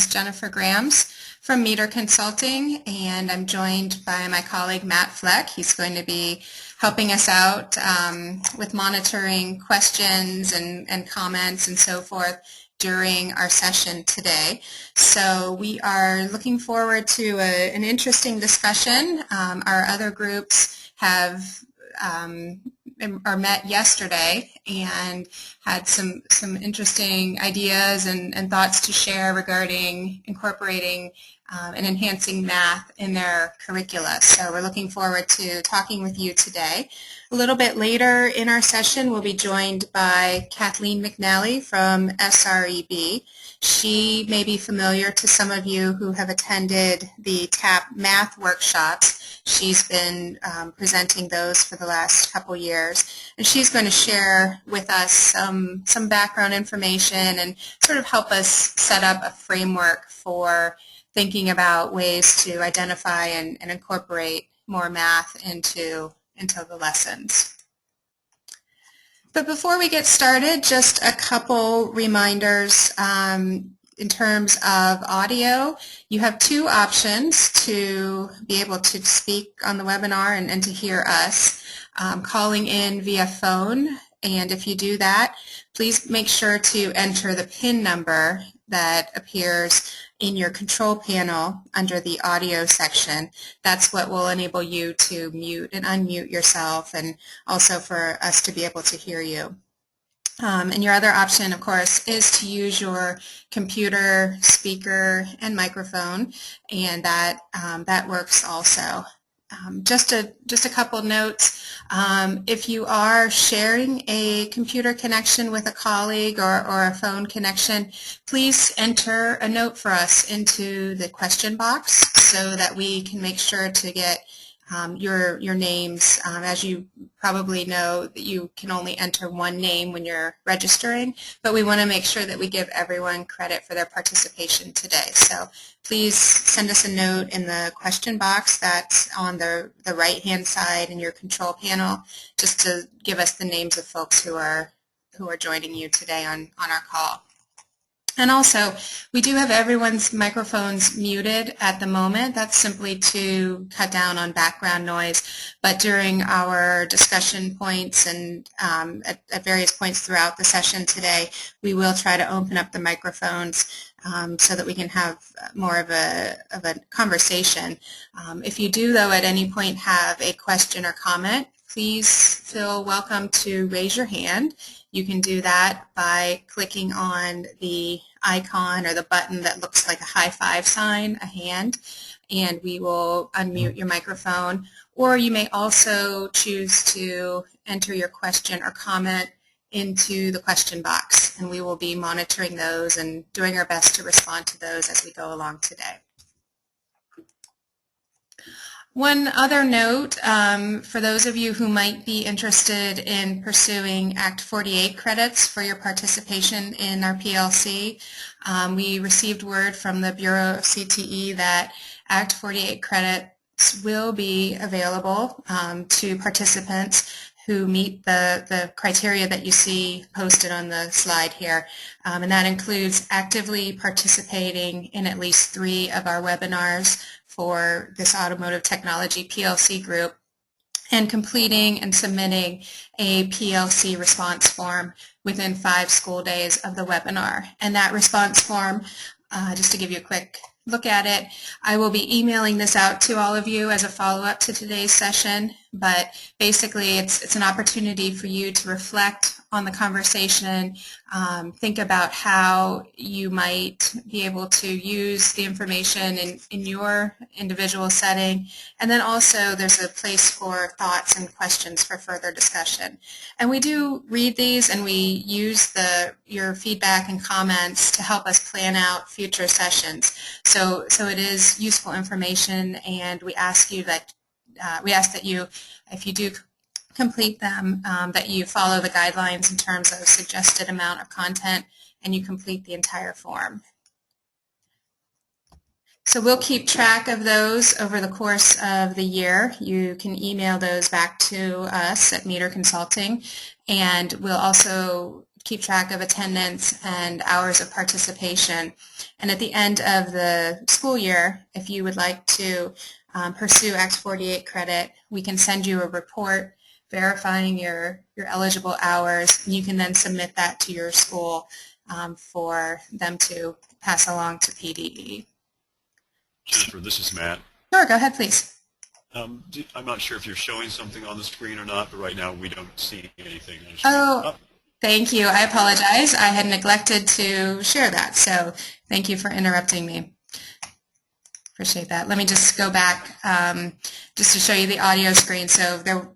Jennifer Grams from Meter Consulting, and I'm joined by my colleague Matt Fleck. He's going to be helping us out with monitoring questions and comments and so forth during our session today. So we are looking forward to an interesting discussion. Our other groups have met yesterday and had some interesting ideas and thoughts to share regarding incorporating and enhancing math in their curricula. So we're looking forward to talking with you today. A little bit later in our session, we'll be joined by Kathleen McNally from SREB. She may be familiar to some of you who have attended the TAP math workshops. She's been presenting those for the last couple years, and she's going to share with us some background information and sort of help us set up a framework for thinking about ways to identify and incorporate more math into the lessons. But before we get started, just a couple reminders. In terms of audio, you have two options to be able to speak on the webinar and to hear us. Calling in via phone, and if you do that, please make sure to enter the PIN number that appears in your control panel under the audio section. That's what will enable you to mute and unmute yourself, and also for us to be able to hear you. And your other option, of course, is to use your computer, speaker, and microphone, and that works also. Just a couple notes. If you are sharing a computer connection with a colleague or a phone connection, please enter a note for us into the question box so that we can make sure to get your names. As you probably know, you can only enter one name when you're registering, but we want to make sure that we give everyone credit for their participation today. So please send us a note in the question box that's on the right-hand side in your control panel, just to give us the names of folks who are joining you today on our call. And also, we do have everyone's microphones muted at the moment. That's simply to cut down on background noise. But during our discussion points and at various points throughout the session today, we will try to open up the microphones so that we can have more of a conversation. If you do, though, at any point have a question or comment, please feel welcome to raise your hand. You can do that by clicking on the icon or the button that looks like a high five sign, a hand, and we will unmute your microphone. Or you may also choose to enter your question or comment into the question box, and we will be monitoring those and doing our best to respond to those as we go along today. One other note, for those of you who might be interested in pursuing Act 48 credits for your participation in our PLC, we received word from the Bureau of CTE that Act 48 credits will be available to participants who meet the criteria that you see posted on the slide here. And that includes actively participating in at least 3 of our webinars for this Automotive Technology PLC group, and completing and submitting a PLC response form within 5 school days of the webinar. And that response form, just to give you a quick look at it, I will be emailing this out to all of you as a follow-up to today's session, but basically it's an opportunity for you to reflect on the conversation, think about how you might be able to use the information in your individual setting, and then also there's a place for thoughts and questions for further discussion. And we do read these, and we use your feedback and comments to help us plan out future sessions. So it is useful information, and we ask that you, if you do complete them, that you follow the guidelines in terms of suggested amount of content, and you complete the entire form. So we'll keep track of those over the course of the year. You can email those back to us at Meter Consulting, and we'll also keep track of attendance and hours of participation. And at the end of the school year, if you would like to pursue Act 48 credit, we can send you a report verifying your eligible hours, and you can then submit that to your school for them to pass along to PDE. Jennifer, this is Matt. Sure, go ahead, please. I'm not sure if you're showing something on the screen or not, but right now we don't see anything on the screen. Oh, thank you. I apologize. I had neglected to share that, so thank you for interrupting me. Appreciate that. Let me just go back just to show you the audio screen. So there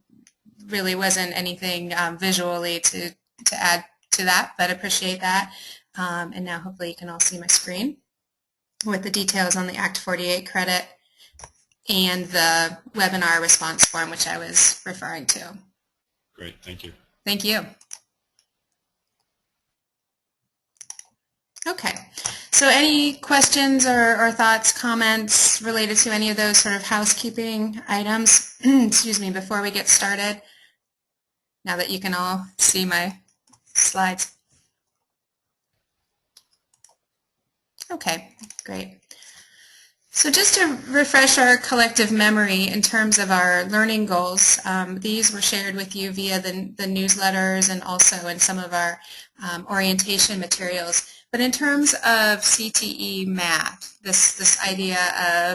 really wasn't anything visually to add to that, but I appreciate that. And now hopefully you can all see my screen with the details on the Act 48 credit and the webinar response form, which I was referring to. Great, thank you. Thank you. Okay, so any questions or thoughts, comments related to any of those sort of housekeeping items, excuse me, before we get started, now that you can all see my slides? Okay, great. So just to refresh our collective memory in terms of our learning goals, these were shared with you via the newsletters and also in some of our orientation materials. But in terms of CTE math, this idea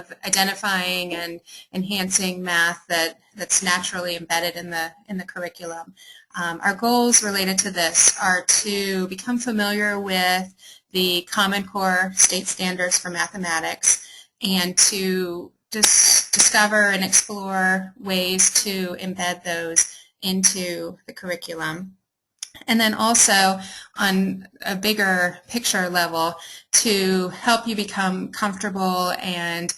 of identifying and enhancing math that's naturally embedded in the curriculum, our goals related to this are to become familiar with the Common Core state standards for mathematics and to discover and explore ways to embed those into the curriculum. And then also on a bigger picture level to help you become comfortable and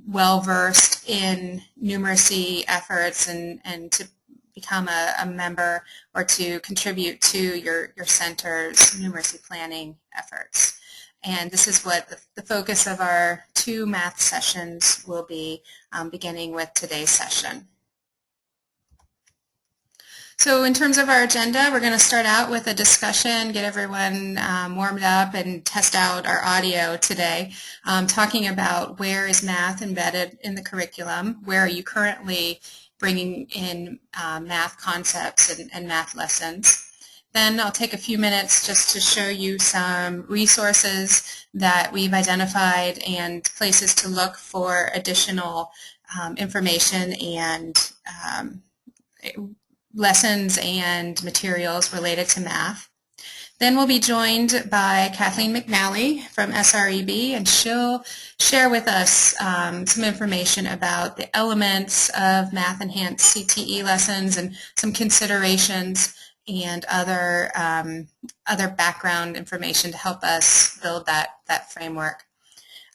well-versed in numeracy efforts and to become a member or to contribute to your center's numeracy planning efforts. And this is what the focus of our 2 math sessions will be, beginning with today's session. So in terms of our agenda, we're going to start out with a discussion, get everyone warmed up and test out our audio today, talking about where is math embedded in the curriculum, where are you currently bringing in math concepts and math lessons. Then I'll take a few minutes just to show you some resources that we've identified and places to look for additional information and lessons and materials related to math. Then we'll be joined by Kathleen McNally from SREB, and she'll share with us some information about the elements of math-enhanced CTE lessons and some considerations and other background information to help us build that framework.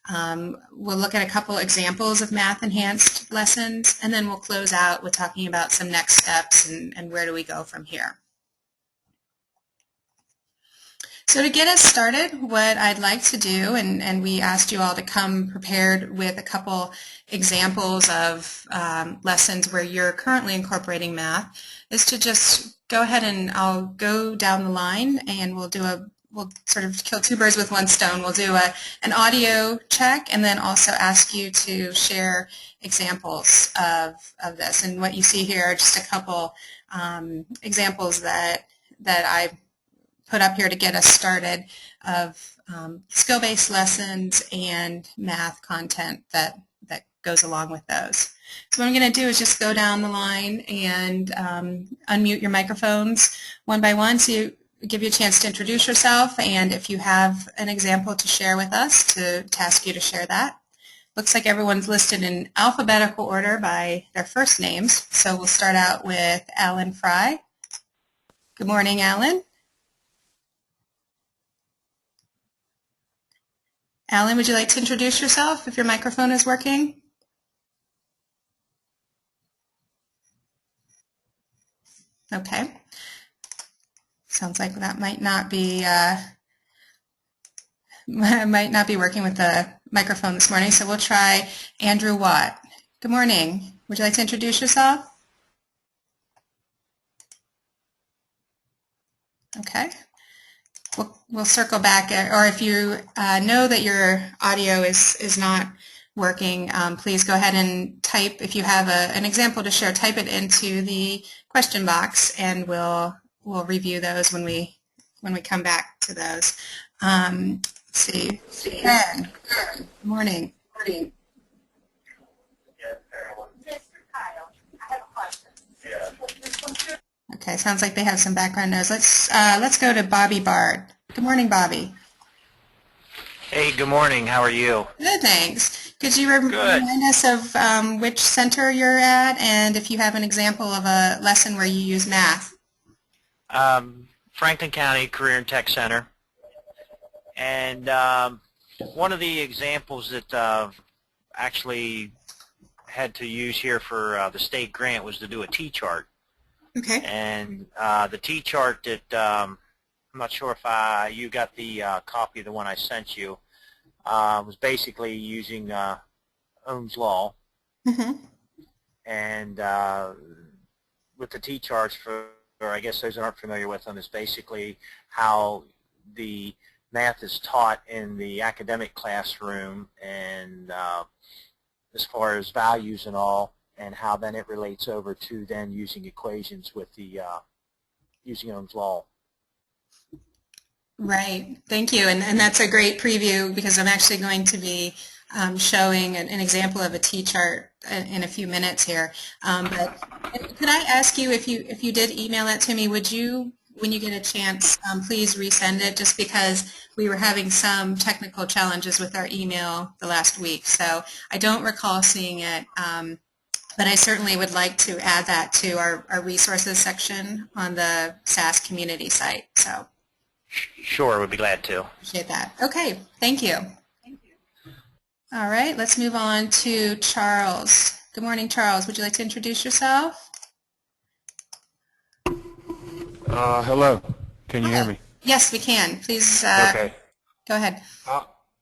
We'll look at a couple examples of math-enhanced lessons, and then we'll close out with talking about some next steps and where do we go from here. So to get us started, what I'd like to do, and we asked you all to come prepared with a couple examples of lessons where you're currently incorporating math, is to just go ahead and I'll go down the line and we'll sort of kill 2 birds with 1 stone. We'll do an audio check and then also ask you to share examples of this. And what you see here are just a couple examples that I put up here to get us started of skill-based lessons and math content that goes along with those. So what I'm going to do is just go down the line and unmute your microphones one by one so give you a chance to introduce yourself, and if you have an example to share with us, to ask you to share that. Looks like everyone's listed in alphabetical order by their first names, so we'll start out with Alan Fry. Good morning, Alan. Alan, would you like to introduce yourself if your microphone is working? Okay. Sounds like that might not be working with the microphone this morning, so we'll try Andrew Watt. Good morning. Would you like to introduce yourself? Okay. We'll circle back, or if you know that your audio is not working, please go ahead and type, if you have an example to share, type it into the question box, and we'll review those when we come back to those. Let's see. Ben, good morning. Mr. Kyle, I have a question. Yeah. Okay, sounds like they have some background noise. Let's go to Bobby Bard. Good morning, Bobby. Hey, good morning. How are you? Good, thanks. Could you remind us of which center you're at, and if you have an example of a lesson where you use math? Franklin County Career and Tech Center. And one of the examples that actually had to use here for the state grant was to do a T-chart. Okay. And the T-chart that, I'm not sure if you got the copy of the one I sent you, was basically using Ohm's Law. Mm-hmm. And with the T-charts, or I guess those that aren't familiar with them, is basically how the math is taught in the academic classroom, and as far as values and all, and how then it relates over to then using equations with the using Ohm's Law. Right. Thank you. And that's a great preview, because I'm actually going to be showing an example of a T-chart in a few minutes here. But could I ask you, if you did email it to me, would you, when you get a chance, please resend it, just because we were having some technical challenges with our email the last week. So I don't recall seeing it, but I certainly would like to add that to our resources section on the SAS community site. So Sure, we'd be glad to. appreciate that. Okay, thank you. All right, let's move on to Charles. Good morning, Charles. Would you like to introduce yourself? Hello. Can you hear me? Yes, we can. Please Okay. go ahead.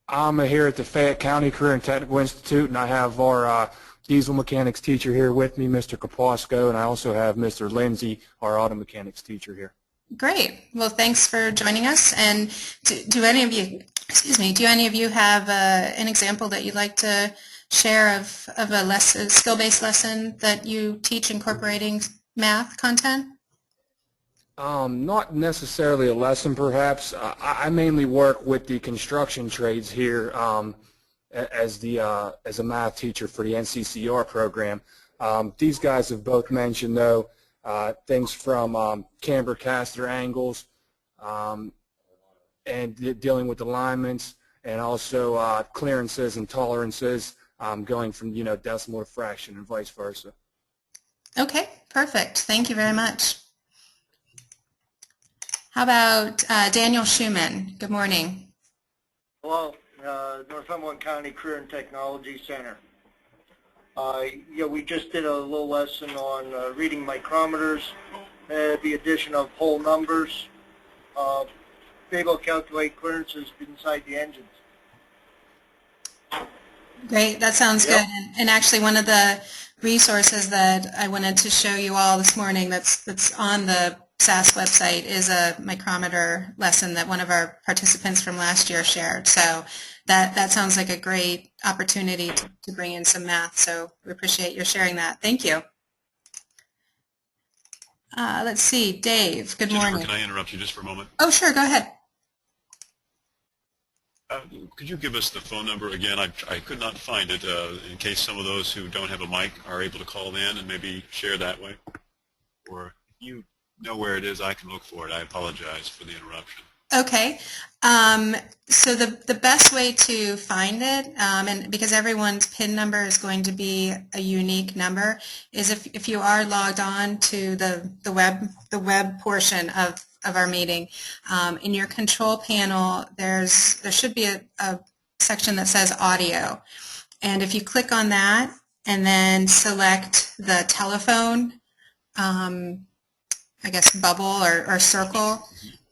I'm here at the Fayette County Career and Technical Institute, and I have our diesel mechanics teacher here with me, Mr. Kapowsko, and I also have Mr. Lindsay, our auto mechanics teacher here. Great. Well, thanks for joining us. And do any of you, have an example that you'd like to share of a skill-based lesson that you teach incorporating math content? Not necessarily a lesson, perhaps. I mainly work with the construction trades here as a math teacher for the NCCR program. These guys have both mentioned, though, things from camber caster angles and dealing with alignments, and also clearances and tolerances, going from decimal to fraction and vice versa. Okay, perfect. Thank you very much. How about Daniel Schumann? Good morning. Hello, Northumberland County Career and Technology Center. We just did a little lesson on reading micrometers, the addition of whole numbers, be able to calculate clearances inside the engines. Great, that sounds good. And actually, one of the resources that I wanted to show you all this morning that's on the SAS website is a micrometer lesson that one of our participants from last year shared. So that sounds like a great opportunity to bring in some math. So we appreciate your sharing that. Thank you. Let's see, Dave, good morning. Can I interrupt you just for a moment? Oh, sure, go ahead. Could you give us the phone number again? I could not find it in case some of those who don't have a mic are able to call in and maybe share that way. Or if you know where it is, I can look for it. I apologize for the interruption. Okay. So the best way to find it, and because everyone's PIN number is going to be a unique number, is if you are logged on to the web portion of our meeting, in your control panel, there should be a section that says audio, and if you click on that and then select the telephone, I guess bubble or circle,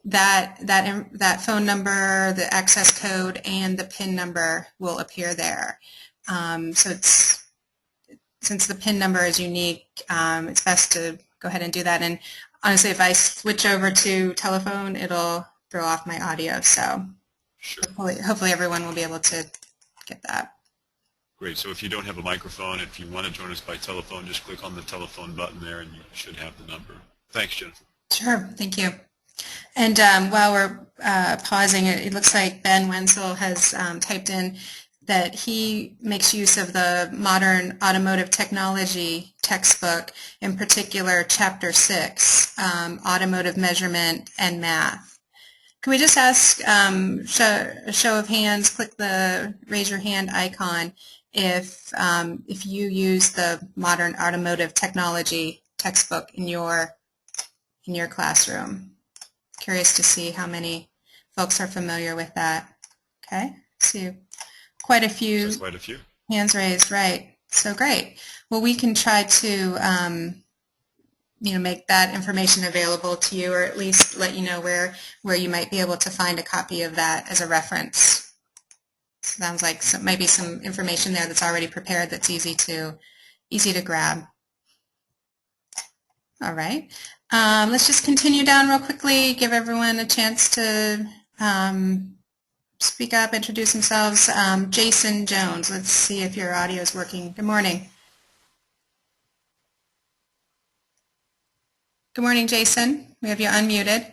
that phone number, the access code, and the PIN number will appear there. So since the PIN number is unique, it's best to go ahead and do that. And honestly, if I switch over to telephone, it'll throw off my audio. So Sure. hopefully everyone will be able to get that. Great. So if you don't have a microphone, if you want to join us by telephone, just click on the telephone button there and you should have the number. Thanks, Jennifer. Sure. Thank you. And while we're pausing, it looks like Ben Wenzel has typed in that he makes use of the modern automotive technology textbook, in particular Chapter 6, Automotive Measurement and Math. Can we just ask a show of hands, click the raise your hand icon if you use the modern automotive technology textbook in your classroom? Curious to see how many folks are familiar with that. Okay, see quite a few. Just quite a few. Hands raised, right. So great. Well, we can try to make that information available to you, or at least let you know where you might be able to find a copy of that as a reference. Sounds like maybe some information there that's already prepared that's easy to grab. All right. Let's just continue down real quickly, give everyone a chance to speak up, introduce themselves. Jason Jones, let's see if your audio is working. Good morning. Good morning, Jason. We have you unmuted.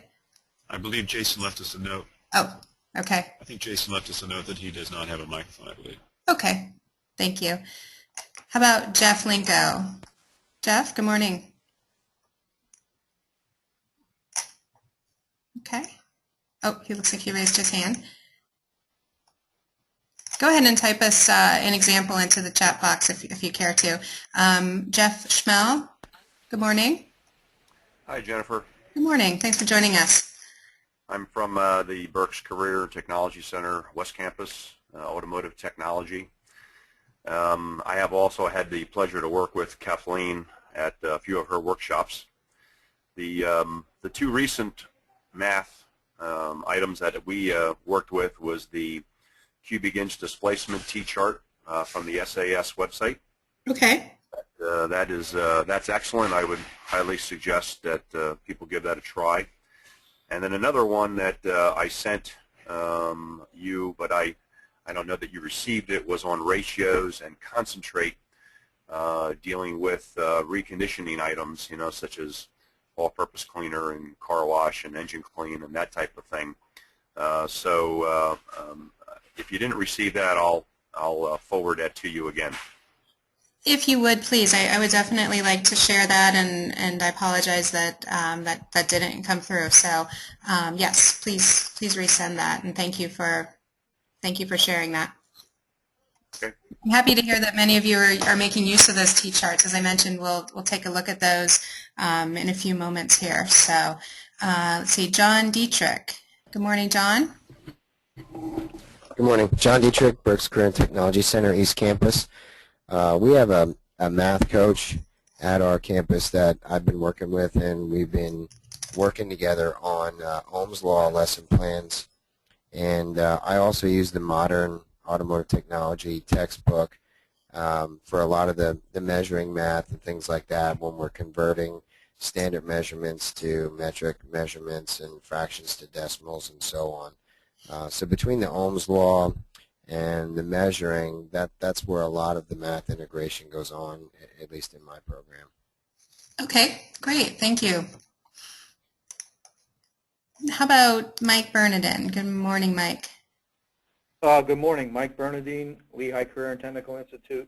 I believe Jason left us a note. Oh, okay. I think Jason left us a note that he does not have a microphone, I believe. Okay. Thank you. How about Jeff Linko? Jeff, good morning. Okay. Oh, he looks like he raised his hand. Go ahead and type us an example into the chat box if you care to. Jeff Schmel, good morning. Hi, Jennifer. Good morning. Thanks for joining us. I'm from the Berks Career Technology Center West Campus, Automotive Technology. I have also had the pleasure to work with Kathleen at a few of her workshops. The two recent math items that we worked with was the cubic inch displacement T-chart from the SAS website. Okay. That's excellent. I would highly suggest that people give that a try. And then another one that I sent you, but I don't know that you received it, was on ratios and concentrate, dealing with reconditioning items, such as all-purpose cleaner and car wash and engine clean and that type of thing. So if you didn't receive that, I'll forward that to you again. If you would, please, I would definitely like to share that, and I apologize that that didn't come through. So yes, please resend that, and thank you for sharing that. Okay. I'm happy to hear that many of you are making use of those T-charts. As I mentioned, we'll take a look at those in a few moments here. So let's see, John Dietrich. Good morning, John. Good morning. John Dietrich, Berks Career and Technology Center, East Campus. We have a math coach at our campus that I've been working with, and we've been working together on Ohm's Law lesson plans. And I also use the modern automotive technology textbook for a lot of the measuring math and things like that when we're converting standard measurements to metric measurements and fractions to decimals and so on. So between the Ohm's Law and the measuring, that's where a lot of the math integration goes on, at least in my program. Okay, great. Thank you. How about Mike Bernardin? Good morning, Mike. Good morning. Mike Bernardine, Lehigh Career and Technical Institute.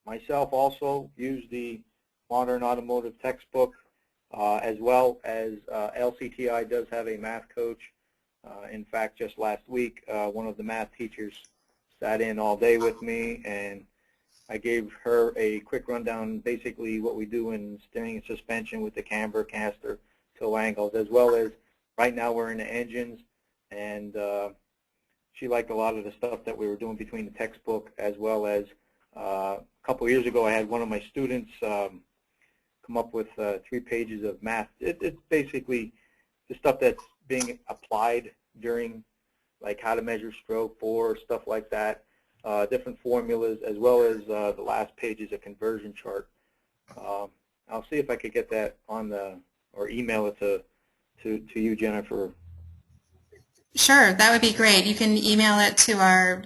Myself also use the modern automotive textbook, as well as LCTI does have a math coach. In fact, just last week, one of the math teachers sat in all day with me, and I gave her a quick rundown, basically what we do in steering and suspension with the camber, caster, tow angles, as well as right now we're in the engines, and she liked a lot of the stuff that we were doing between the textbook, as well as a couple of years ago I had one of my students come up with 3 pages of math. It's basically the stuff that's being applied during, like how to measure stroke, bore, stuff like that, different formulas, as well as the last page is a conversion chart. I'll see if I could get that on the, or email it to you, Jennifer. Sure, that would be great. You can email it to our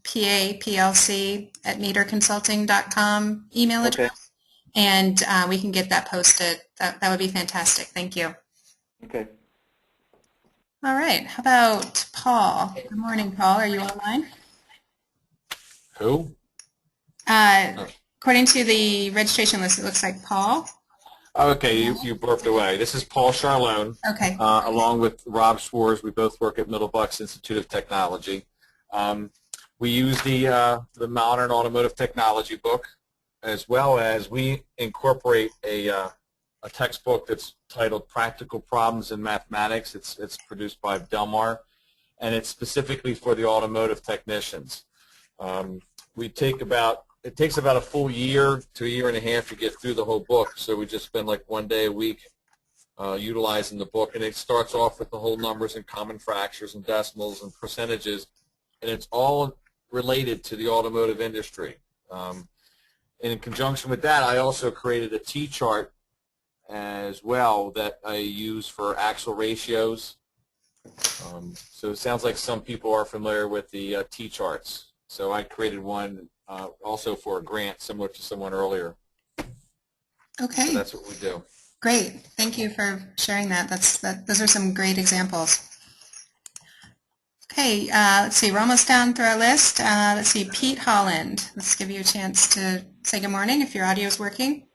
PLC@meterconsulting.com email address, Okay. and we can get that posted. That would be fantastic. Thank you. Okay. All right. How about Paul? Good morning, Paul. Are you online? Who? According to the registration list, it looks like Paul. Oh, okay, you burped away. This is Paul Charlone, Okay. along with Rob Schwartz. We both work at Middle Bucks Institute of Technology. We use the Modern Automotive Technology book, as well as we incorporate a textbook that's titled Practical Problems in Mathematics. It's produced by Delmar, and it's specifically for the automotive technicians. It takes about a full year to a year and a half to get through the whole book, so we just spend like 1 day a week utilizing the book, and it starts off with the whole numbers and common fractions and decimals and percentages, and it's all related to the automotive industry. And in conjunction with that, I also created a T-chart as well that I use for axle ratios. So it sounds like some people are familiar with the T-charts. So I created one also for a grant, similar to someone earlier. Okay. So that's what we do. Great. Thank you for sharing that. Those are some great examples. Okay, let's see. We're almost down through our list. Let's see. Pete Holland. Let's give you a chance to say good morning if your audio is working.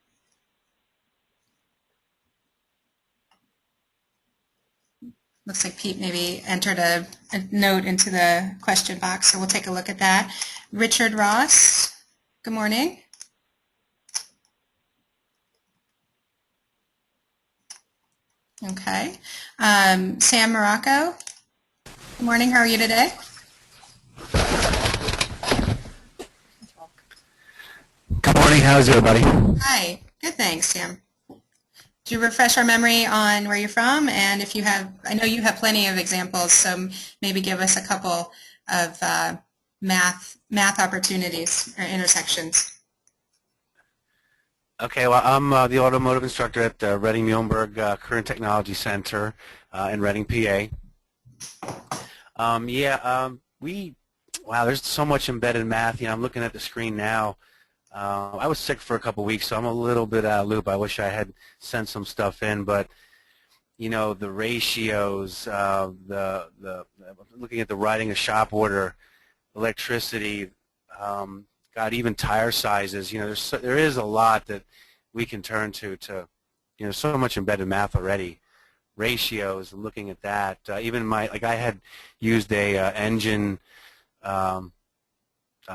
Looks like Pete maybe entered a note into the question box, so we'll take a look at that. Richard Ross, good morning. Okay. Sam Morocco, good morning. How are you today? Good morning. How's everybody? Hi. Good, thanks, Sam. Do you refresh our memory on where you're from? And if you have, I know you have plenty of examples, so maybe give us a couple of math opportunities or intersections. Okay, well, I'm the automotive instructor at Reading-Muhlenberg Career and Technology Center in Reading, PA. Wow, there's so much embedded math. I'm looking at the screen now. I was sick for a couple weeks, so I'm a little bit out of loop. I wish I had sent some stuff in, but the ratios, looking at the writing a shop order, electricity, God, even tire sizes. There is a lot that we can turn to. So much embedded math already. Ratios, looking at that. Even I had used a engine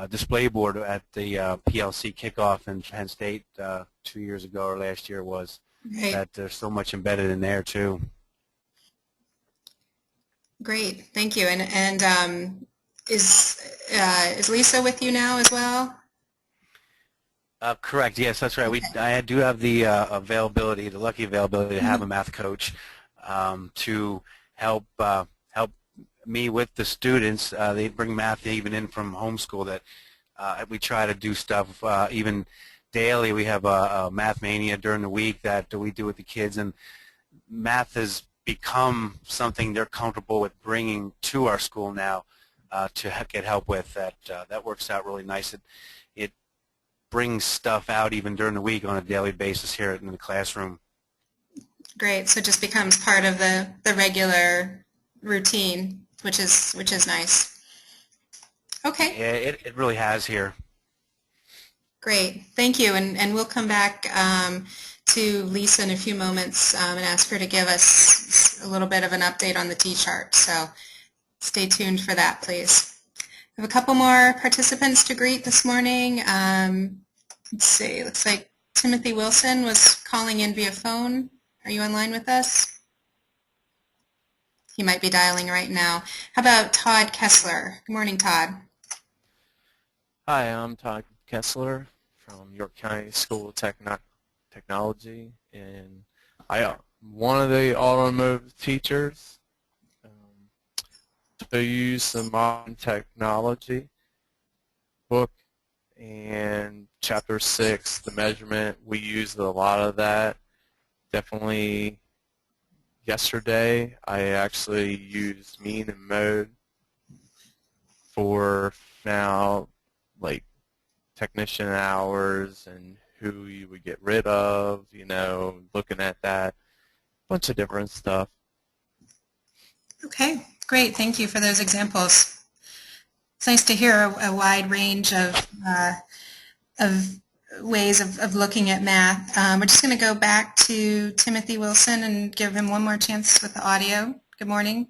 display board at the PLC kickoff in Penn State 2 years ago or last year was. Great. That there's so much embedded in there too. Great, thank you. And is Lisa with you now as well? Correct. Yes, that's right. I do have the availability, the lucky availability to have a math coach to help me with the students. They bring math even in from homeschool. That we try to do stuff even daily. We have a math mania during the week that we do with the kids, and math has become something they're comfortable with bringing to our school now to get help with. That works out really nice. It brings stuff out even during the week on a daily basis here in the classroom. Great. So it just becomes part of the regular routine, which is nice. Okay. Yeah, it really has here. Great. Thank you. And we'll come back to Lisa in a few moments and ask her to give us a little bit of an update on the T-chart. So stay tuned for that, please. We have a couple more participants to greet this morning. Let's see. Looks like Timothy Wilson was calling in via phone. Are you online with us? He might be dialing right now. How about Todd Kessler? Good morning, Todd. Hi, I'm Todd Kessler from York County School of Technology, and I am one of the automotive teachers to use the Modern Technology book and Chapter 6, the measurement, we used a lot of that. Definitely yesterday, I actually used mean and mode for now, like technician hours and who you would get rid of, you know, looking at that, bunch of different stuff. Okay, great. Thank you for those examples. It's nice to hear a wide range of ways of looking at math. We're just going to go back to Timothy Wilson and give him one more chance with the audio. Good morning.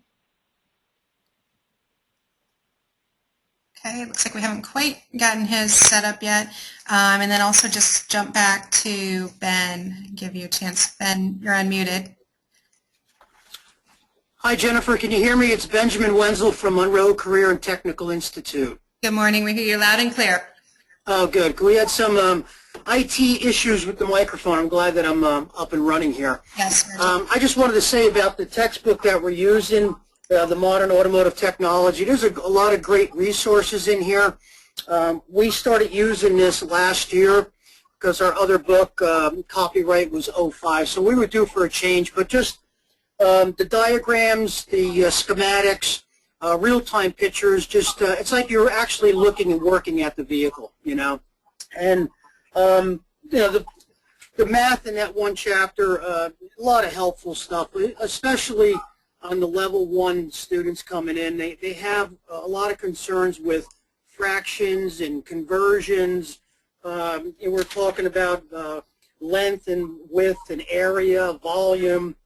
Okay, it looks like we haven't quite gotten his set up yet. And then also just jump back to Ben, give you a chance. Ben, you're unmuted. Hi, Jennifer. Can you hear me? It's Benjamin Wenzel from Monroe Career and Technical Institute. Good morning. We hear you loud and clear. Oh, good. We had some IT issues with the microphone. I'm glad that I'm up and running here. Yes. I just wanted to say about the textbook that we're using, the Modern Automotive Technology. There's a lot of great resources in here. We started using this last year because our other book, copyright, was '05, so we were due for a change. But just the diagrams, the schematics, real-time pictures, just it's like you're actually looking and working at the vehicle, you know. And you know, the math in that one chapter, a lot of helpful stuff, especially on the level 1 students coming in. They have a lot of concerns with fractions and conversions. And we're talking about length and width and area, volume,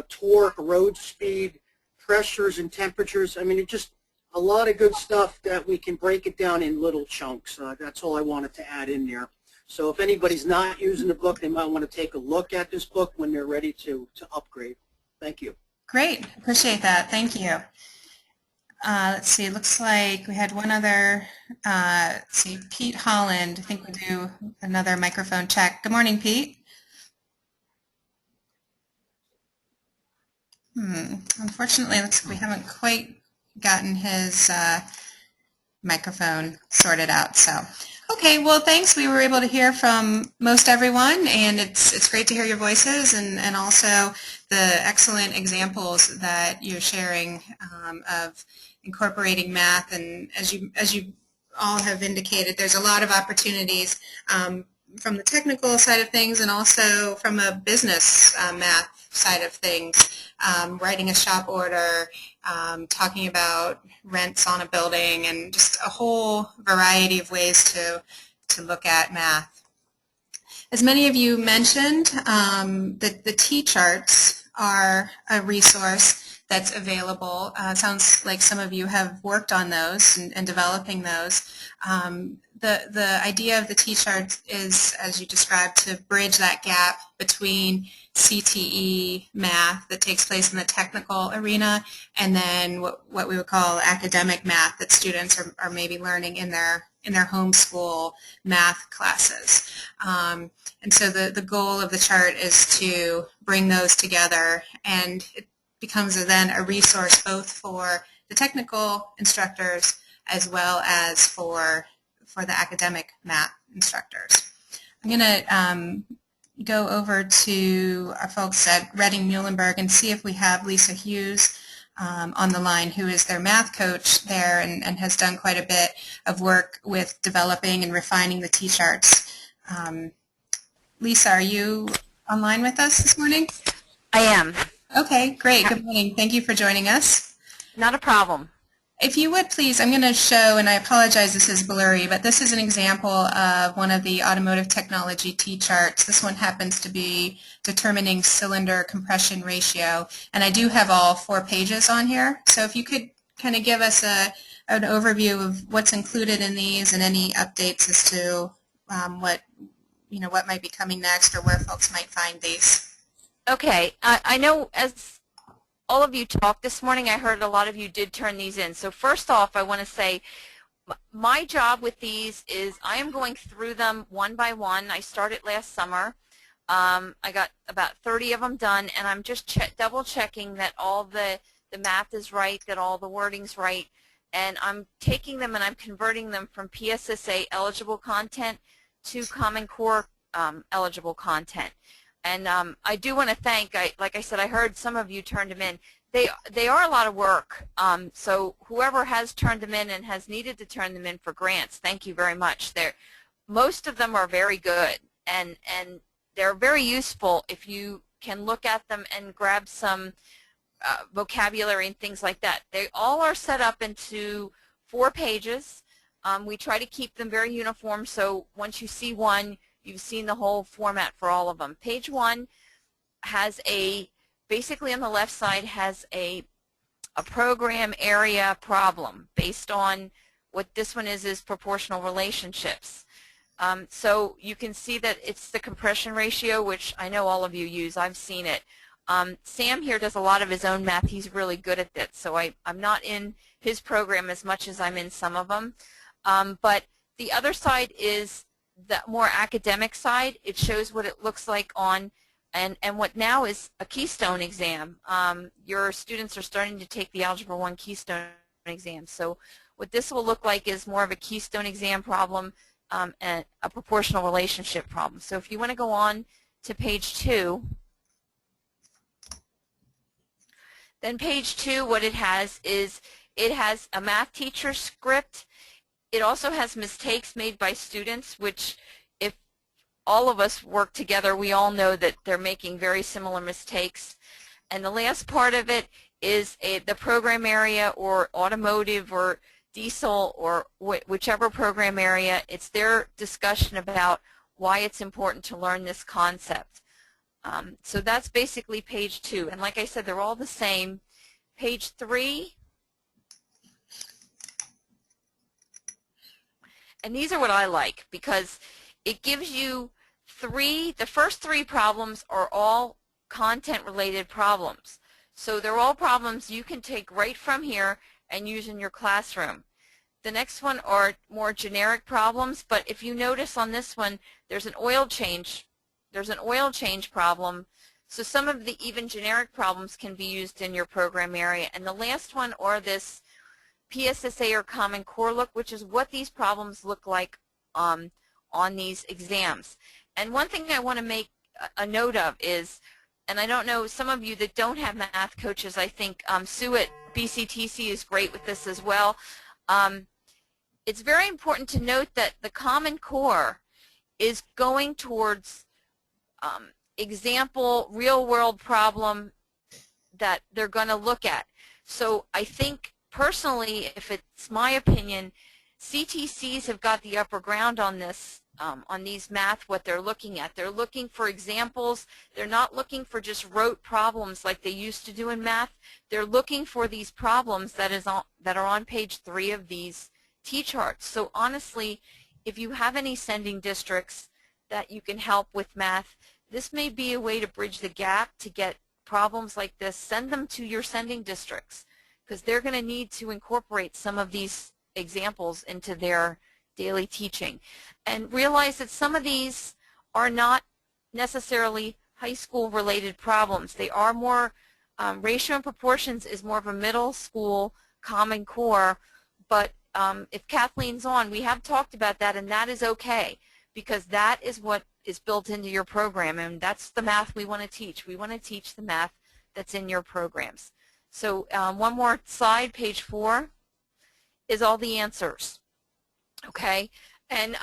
torque, road speed, pressures and temperatures. I mean, it's just a lot of good stuff that we can break it down in little chunks. That's all I wanted to add in there. So if anybody's not using the book, they might want to take a look at this book when they're ready to upgrade. Thank you. Great. Appreciate that. Thank you. Let's see. It looks like we had one other. Let's see. Pete Holland. I think we'll do another microphone check. Good morning, Pete. Unfortunately, it looks like we haven't quite gotten his microphone sorted out. So, okay. Well, thanks. We were able to hear from most everyone, and it's great to hear your voices and also the excellent examples that you're sharing of incorporating math. And as you all have indicated, there's a lot of opportunities from the technical side of things and also from a business math side of things, writing a shop order, talking about rents on a building, and just a whole variety of ways to look at math. As many of you mentioned, the T-charts are a resource that's available. Sounds like some of you have worked on those and developing those. The idea of the T-charts is, as you described, to bridge that gap between CTE math that takes place in the technical arena and then what we would call academic math that students are maybe learning in their homeschool math classes. And so the goal of the chart is to bring those together, and it becomes then a resource both for the technical instructors as well as for the academic math instructors. I'm going to go over to our folks at Reading Muhlenberg and see if we have Lisa Hughes on the line, who is their math coach there and has done quite a bit of work with developing and refining the T-charts. Lisa, are you online with us this morning? I am. Okay, great. Good morning. Thank you for joining us. Not a problem. If you would please, I'm going to show, and I apologize this is blurry, but this is an example of one of the automotive technology T-charts. This one happens to be determining cylinder compression ratio, and I do have all 4 pages on here. So if you could kind of give us an overview of what's included in these and any updates as to what might be coming next or where folks might find these. Okay. I know as all of you talked this morning, I heard a lot of you did turn these in. So first off, I want to say my job with these is I am going through them one by one. I started last summer. I got about 30 of them done, and I'm just double checking that all the math is right, that all the wording's right. and I'm taking them and I'm converting them from PSSA eligible content to Common Core eligible content. And I do want to thank, like I said, I heard some of you turned them in. They are a lot of work, so whoever has turned them in and has needed to turn them in for grants, thank you very much. Most of them are very good, and they're very useful if you can look at them and grab some vocabulary and things like that. They all are set up into 4 pages. We try to keep them very uniform, so once you see one, you've seen the whole format for all of them. Page 1 has basically on the left side has a program area problem based on what this one is proportional relationships. So you can see that it's the compression ratio, which I know all of you use. I've seen it. Sam here does a lot of his own math. He's really good at that. So I'm not in his program as much as I'm in some of them. But the other side is the more academic side. It shows what it looks like on and what now is a Keystone exam. Your students are starting to take the Algebra 1 Keystone exam. So what this will look like is more of a Keystone exam problem and a proportional relationship problem. So if you want to go on to page 2, then page 2, what it has is it has a math teacher script. It also has mistakes made by students, which if all of us work together, we all know that they're making very similar mistakes. And the last part of it is the program area or automotive or diesel or whichever program area. It's their discussion about why it's important to learn this concept. So that's basically page 2. And like I said, they're all the same. Page 3, and these are what I like because it gives you the first 3 problems are all content-related problems. So they're all problems you can take right from here and use in your classroom. The next one are more generic problems, but if you notice on this one, there's an oil change problem. So some of the even generic problems can be used in your program area. And the last one are this PSSA or Common Core look, which is what these problems look like on these exams. And one thing I want to make a note of is, and I don't know, some of you that don't have math coaches, I think Sue at BCTC is great with this as well. It's very important to note that the Common Core is going towards example, real-world problem that they're going to look at. So I think personally, if it's my opinion, CTCs have got the upper ground on this, on these math, what they're looking at. They're looking for examples. They're not looking for just rote problems like they used to do in math. They're looking for these problems that are on page 3 of these T-charts. So honestly, if you have any sending districts that you can help with math, this may be a way to bridge the gap to get problems like this. Send them to your sending districts because they're going to need to incorporate some of these examples into their daily teaching. And realize that some of these are not necessarily high school related problems. They are more, ratio and proportions is more of a middle school Common Core, but if Kathleen's on, we have talked about that, and that is okay because that is what is built into your program, and that's the math we want to teach. We want to teach the math that's in your programs. So one more slide, page 4, is all the answers. Okay, and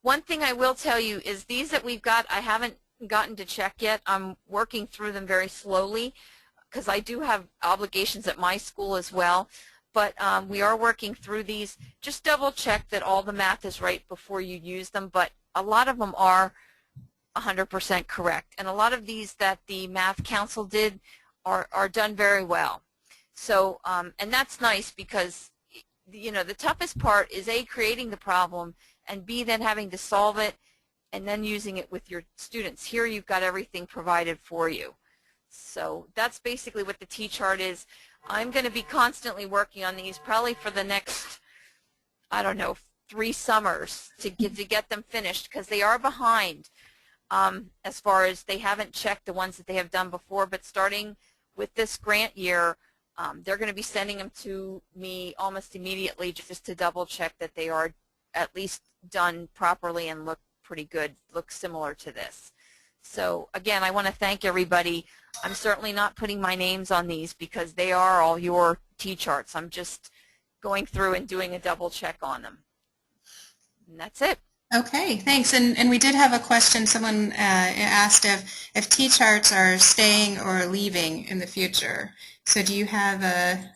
one thing I will tell you is these that we've got, I haven't gotten to check yet. I'm working through them very slowly because I do have obligations at my school as well. But we are working through these. Just double check that all the math is right before you use them, but a lot of them are 100% correct. And a lot of these that the Math Council did are done very well. So, and that's nice because, you know, the toughest part is A, creating the problem, and B, then having to solve it and then using it with your students. Here you've got everything provided for you. So that's basically what the T-chart is. I'm going to be constantly working on these probably for the next, I don't know, 3 summers to get them finished because they are behind as far as they haven't checked the ones that they have done before. But starting with this grant year, They're going to be sending them to me almost immediately just to double check that they are at least done properly and look pretty good, look similar to this. So again, I want to thank everybody. I'm certainly not putting my names on these because they are all your T-charts. I'm just going through and doing a double check on them. And that's it. Okay, thanks. And we did have a question. Someone asked if T-charts are staying or leaving in the future. So do you have a...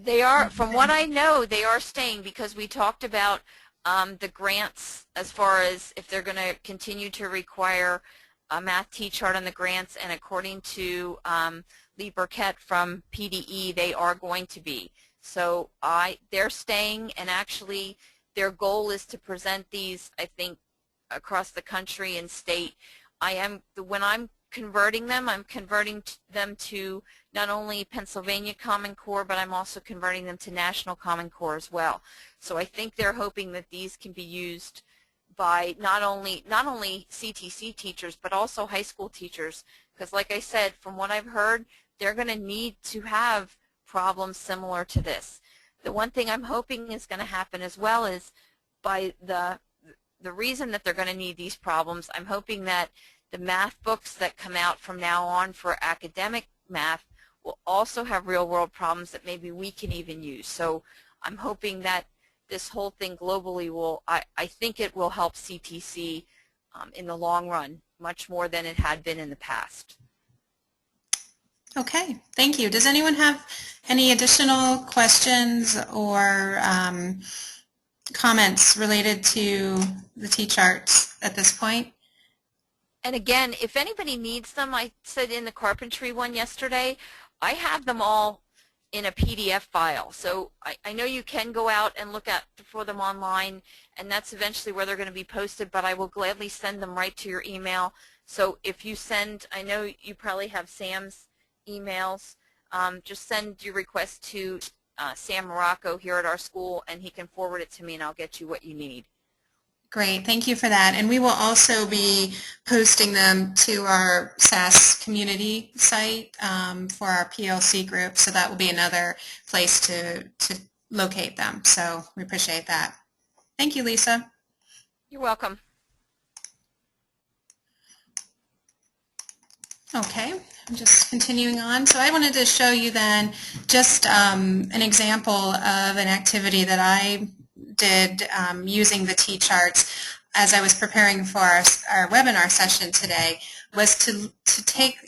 They are, from what I know, they are staying because we talked about the grants as far as if they're going to continue to require a math T-chart on the grants, and according to Lee Burkett from PDE, they are going to be. So they're staying, and actually their goal is to present these, I think, across the country and state. When I'm converting them, I'm converting them to not only Pennsylvania Common Core, but I'm also converting them to National Common Core as well. So I think they're hoping that these can be used by not only CTC teachers, but also high school teachers, because like I said, from what I've heard, they're going to need to have problems similar to this. The one thing I'm hoping is going to happen as well is by the reason that they're going to need these problems, I'm hoping that the math books that come out from now on for academic math will also have real-world problems that maybe we can even use. So I'm hoping that this whole thing globally will, I think it will help CTC in the long run much more than it had been in the past. Okay, thank you. Does anyone have any additional questions or comments related to the T-charts at this point? And again, if anybody needs them, I said in the carpentry one yesterday, I have them all in a PDF file. So I know you can go out and look for them online, and that's eventually where they're going to be posted, but I will gladly send them right to your email. So if you send, I know you probably have Sam's emails, just send your request to Sam Morocco here at our school, and he can forward it to me, and I'll get you what you need. Great, thank you for that. And we will also be posting them to our SAS community site for our PLC group, so that will be another place to locate them. So we appreciate that. Thank you, Lisa. You're welcome. Okay, I'm just continuing on. So I wanted to show you then just an example of an activity that I did using the T-charts as I was preparing for our webinar session today, was to take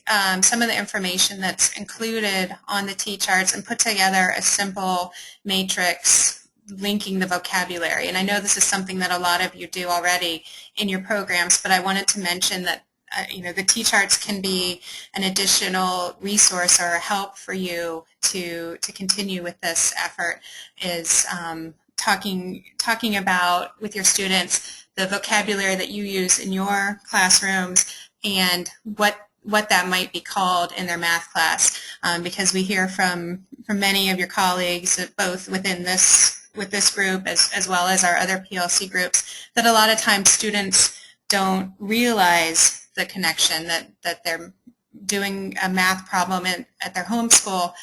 some of the information that's included on the T-charts and put together a simple matrix linking the vocabulary. And I know this is something that a lot of you do already in your programs, but I wanted to mention that the T-charts can be an additional resource or a help for you to continue with this effort, is talking about with your students the vocabulary that you use in your classrooms and what that might be called in their math class, because we hear from many of your colleagues, both within this group as well as our other PLC groups, that a lot of times students don't realize the connection that they're doing a math problem at their home school.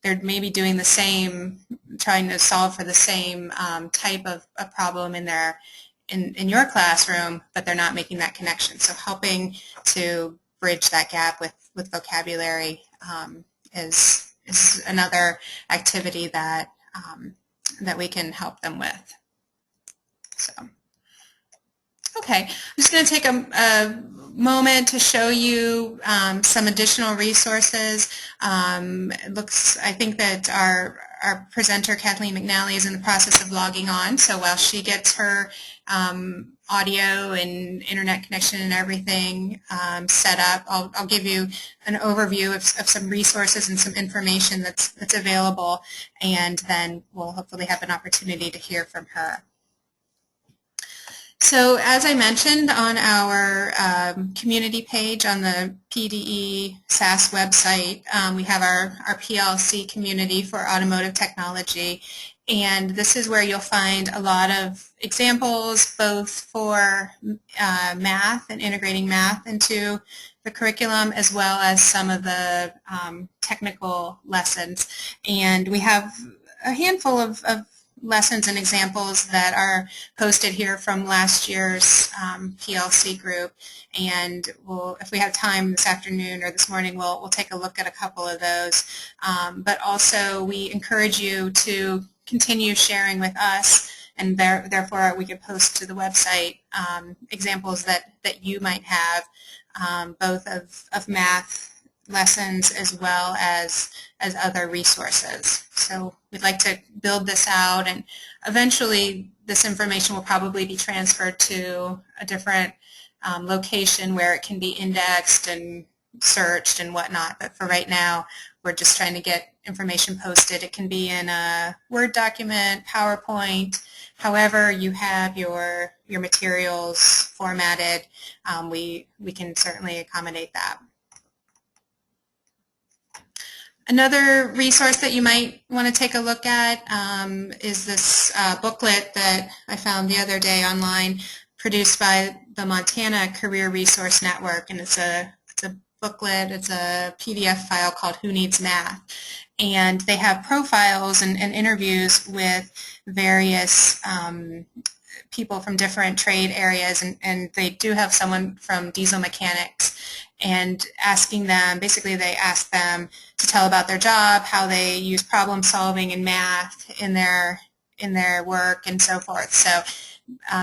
They're maybe doing the same, trying to solve for the same type of a problem in your classroom, but they're not making that connection. So helping to bridge that gap with vocabulary is another activity that we can help them with. So. Okay, I'm just going to take a moment to show you some additional resources. I think that our presenter, Kathleen McNally, is in the process of logging on, so while she gets her audio and internet connection and everything set up, I'll give you an overview of some resources and some information that's available, and then we'll hopefully have an opportunity to hear from her. So as I mentioned, on our community page on the PDE SAS website, we have our PLC community for automotive technology, And this is where you'll find a lot of examples both for math and integrating math into the curriculum, as well as some of the technical lessons. And we have a handful of lessons and examples that are posted here from last year's PLC group. And if we have time this afternoon or this morning, we'll take a look at a couple of those. But also, we encourage you to continue sharing with us, and therefore we could post to the website examples that you might have, both of math lessons as well as other resources. So we'd like to build this out, and eventually this information will probably be transferred to a different location where it can be indexed and searched and whatnot. But for right now, we're just trying to get information posted. It can be in a Word document, PowerPoint, however you have your materials formatted. We can certainly accommodate that. Another resource that you might want to take a look at is this booklet that I found the other day online, produced by the Montana Career Resource Network, and it's a booklet, it's a PDF file called Who Needs Math, and they have profiles and interviews with various people from different trade areas, and they do have someone from diesel mechanics, and asking them, basically they ask them to tell about their job, how they use problem solving and math in their work and so forth. So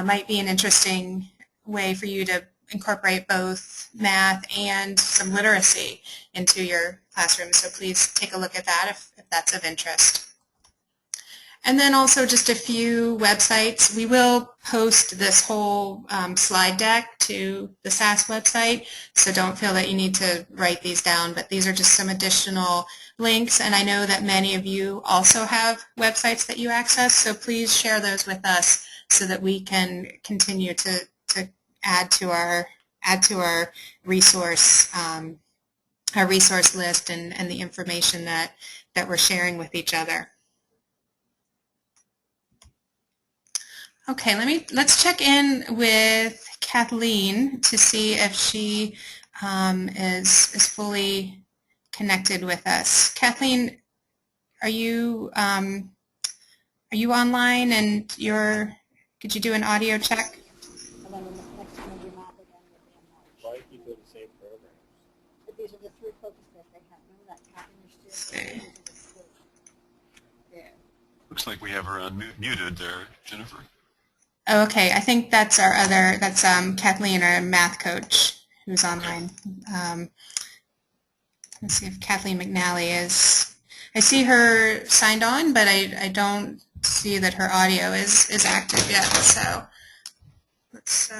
might be an interesting way for you to incorporate both math and some literacy into your classroom. So please take a look at that if that's of interest. And then also just a few websites. We will post this whole slide deck to the SAS website, so don't feel that you need to write these down, but these are just some additional links, and I know that many of you also have websites that you access, so please share those with us so that we can continue to add to our resource list and the information that we're sharing with each other. Okay, let's check in with Kathleen to see if she is fully connected with us. Kathleen, are you online, and could you do an audio check? Why keep it the same program? But these are the three focus that they have. Remember that copy there. Looks like we have her unmuted there, Jennifer. Okay, I think that's Kathleen, our math coach, who's online. Let's see if Kathleen McNally is. I see her signed on, but I don't see that her audio is active yet. So let's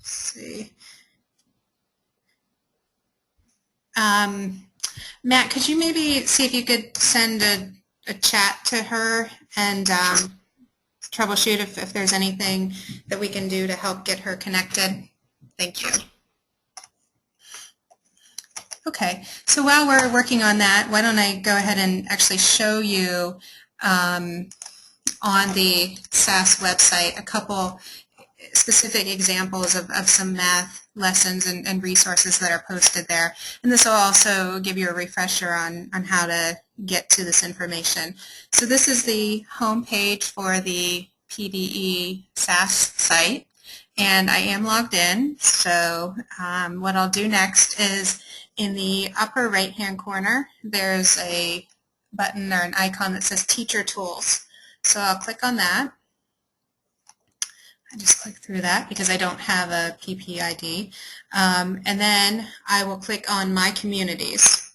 see. Matt, could you maybe see if you could send a chat to her and troubleshoot if there's anything that we can do to help get her connected? Thank you. Okay, so while we're working on that, why don't I go ahead and actually show you on the SAS website a couple specific examples of some math lessons and resources that are posted there. And this will also give you a refresher on how to get to this information. So this is the home page for the PDE SAS site, and I am logged in. So what I'll do next is, in the upper right-hand corner, there's a button or an icon that says Teacher Tools. So I'll click on that. I just click through that because I don't have a PPID. And then I will click on My Communities.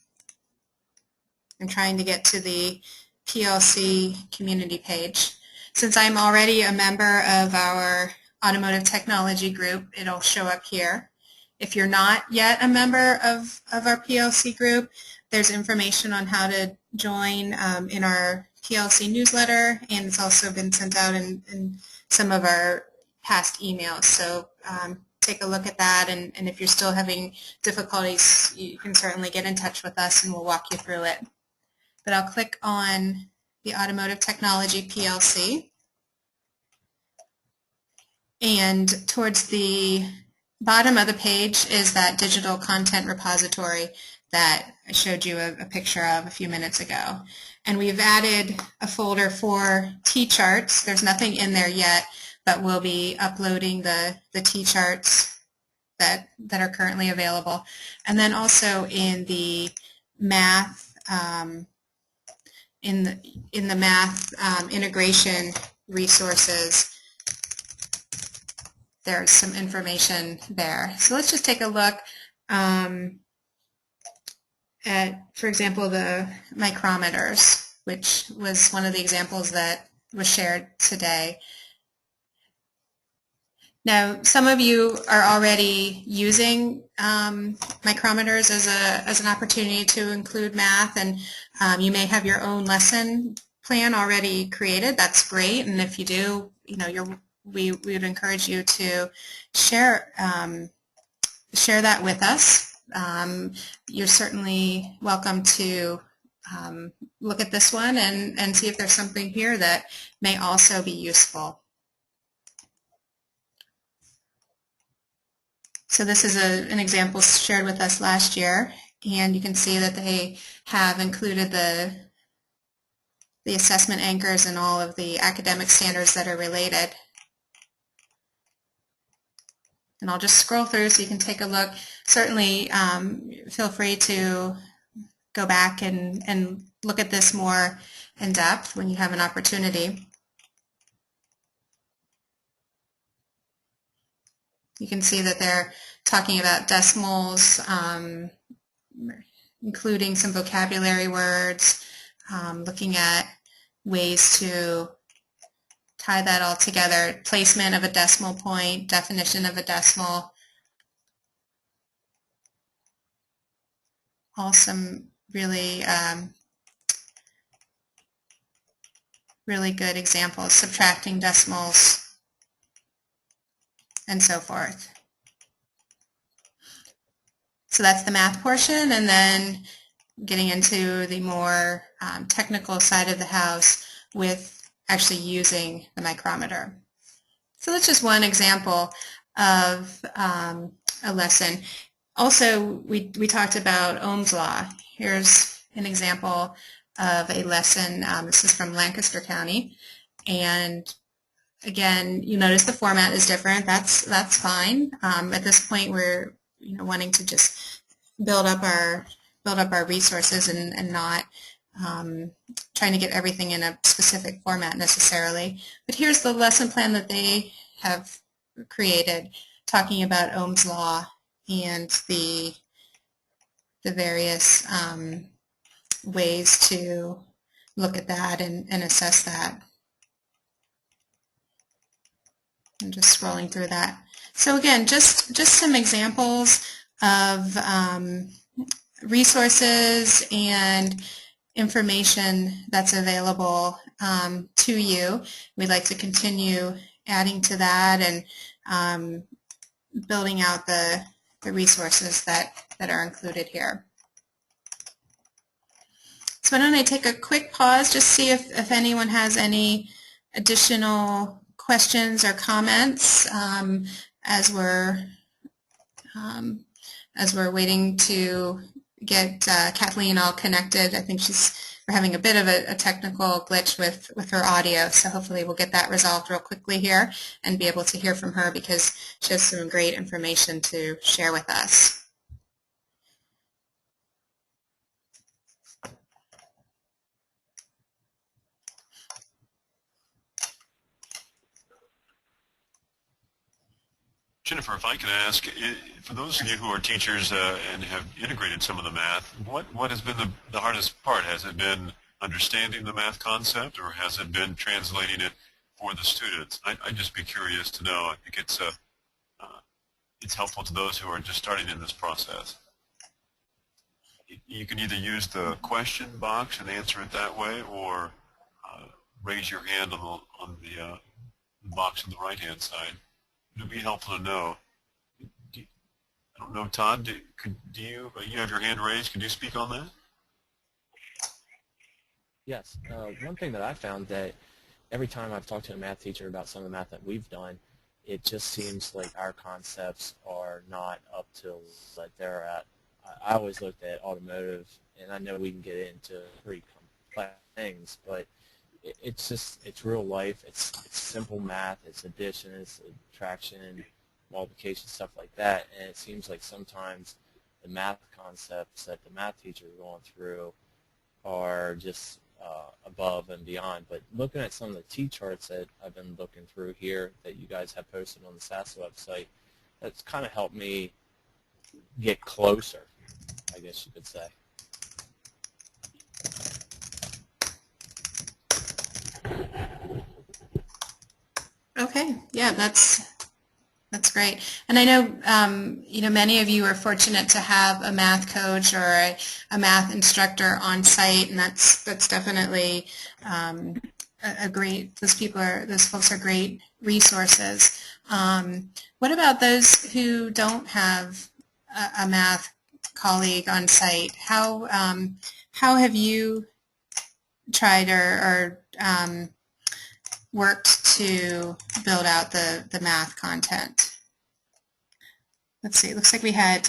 I'm trying to get to the PLC community page. Since I'm already a member of our Automotive Technology group, it'll show up here. If you're not yet a member of our PLC group, there's information on how to join in our PLC newsletter, and it's also been sent out in some of our past emails. So take a look at that, and if you're still having difficulties, you can certainly get in touch with us and we'll walk you through it. but I'll click on the Automotive Technology PLC. And towards the bottom of the page is that digital content repository that I showed you a picture of a few minutes ago. And we've added a folder for T-charts. There's nothing in there yet, but we'll be uploading the T-charts that are currently available. And then also in the math in the math integration resources, there's some information there. So let's just take a look at, for example, the micrometers, which was one of the examples that was shared today. Now, some of you are already using micrometers as an opportunity to include math, and you may have your own lesson plan already created. That's great, and if you do, we would encourage you to share that with us. You're certainly welcome to look at this one and see if there's something here that may also be useful. So this is an example shared with us last year, and you can see that they have included the assessment anchors and all of the academic standards that are related. And I'll just scroll through so you can take a look. Certainly feel free to go back and look at this more in depth when you have an opportunity. You can see that they're talking about decimals, including some vocabulary words, looking at ways to tie that all together, placement of a decimal point, definition of a decimal. All some really, really good examples, subtracting decimals, and so forth. So that's the math portion, and then getting into the more technical side of the house with actually using the micrometer. So that's just one example of a lesson. Also, we talked about Ohm's law. Here's an example of a lesson. This is from Lancaster County, and again, you notice the format is different. That's fine. At this point, we're wanting to just build up our resources and not trying to get everything in a specific format necessarily. But here's the lesson plan that they have created, talking about Ohm's law and the various ways to look at that and assess that. I'm just scrolling through that. So again, just some examples of resources and information that's available to you. We'd like to continue adding to that and building out the resources that are included here. So why don't I take a quick pause, just see if anyone has any additional questions or comments as we're waiting to get Kathleen all connected. I think we're having a bit of a technical glitch with her audio, so hopefully we'll get that resolved real quickly here and be able to hear from her because she has some great information to share with us. Jennifer, if I could ask, for those of you who are teachers and have integrated some of the math, what has been the hardest part? Has it been understanding the math concept, or has it been translating it for the students? I'd just be curious to know. I think it's helpful to those who are just starting in this process. You can either use the question box and answer it that way, or raise your hand on the box on the right-hand side. It would be helpful to know. I don't know, Todd, you have your hand raised. Could you speak on that? Yes. One thing that I found that every time I've talked to a math teacher about some of the math that we've done, it just seems like our concepts are not up to what they're at. I always looked at automotive, and I know we can get into pretty complex things, but it's real life. It's simple math. It's addition, it's subtraction, multiplication, stuff like that. And it seems like sometimes the math concepts that the math teacher is going through are just above and beyond. But looking at some of the T-charts that I've been looking through here that you guys have posted on the SAS website, that's kind of helped me get closer, I guess you could say. Okay, yeah, that's great. And I know, many of you are fortunate to have a math coach or a math instructor on site, and that's definitely a great. Those folks are great resources. What about those who don't have a math colleague on site? How have you tried or worked to build out the math content? Let's see, it looks like we had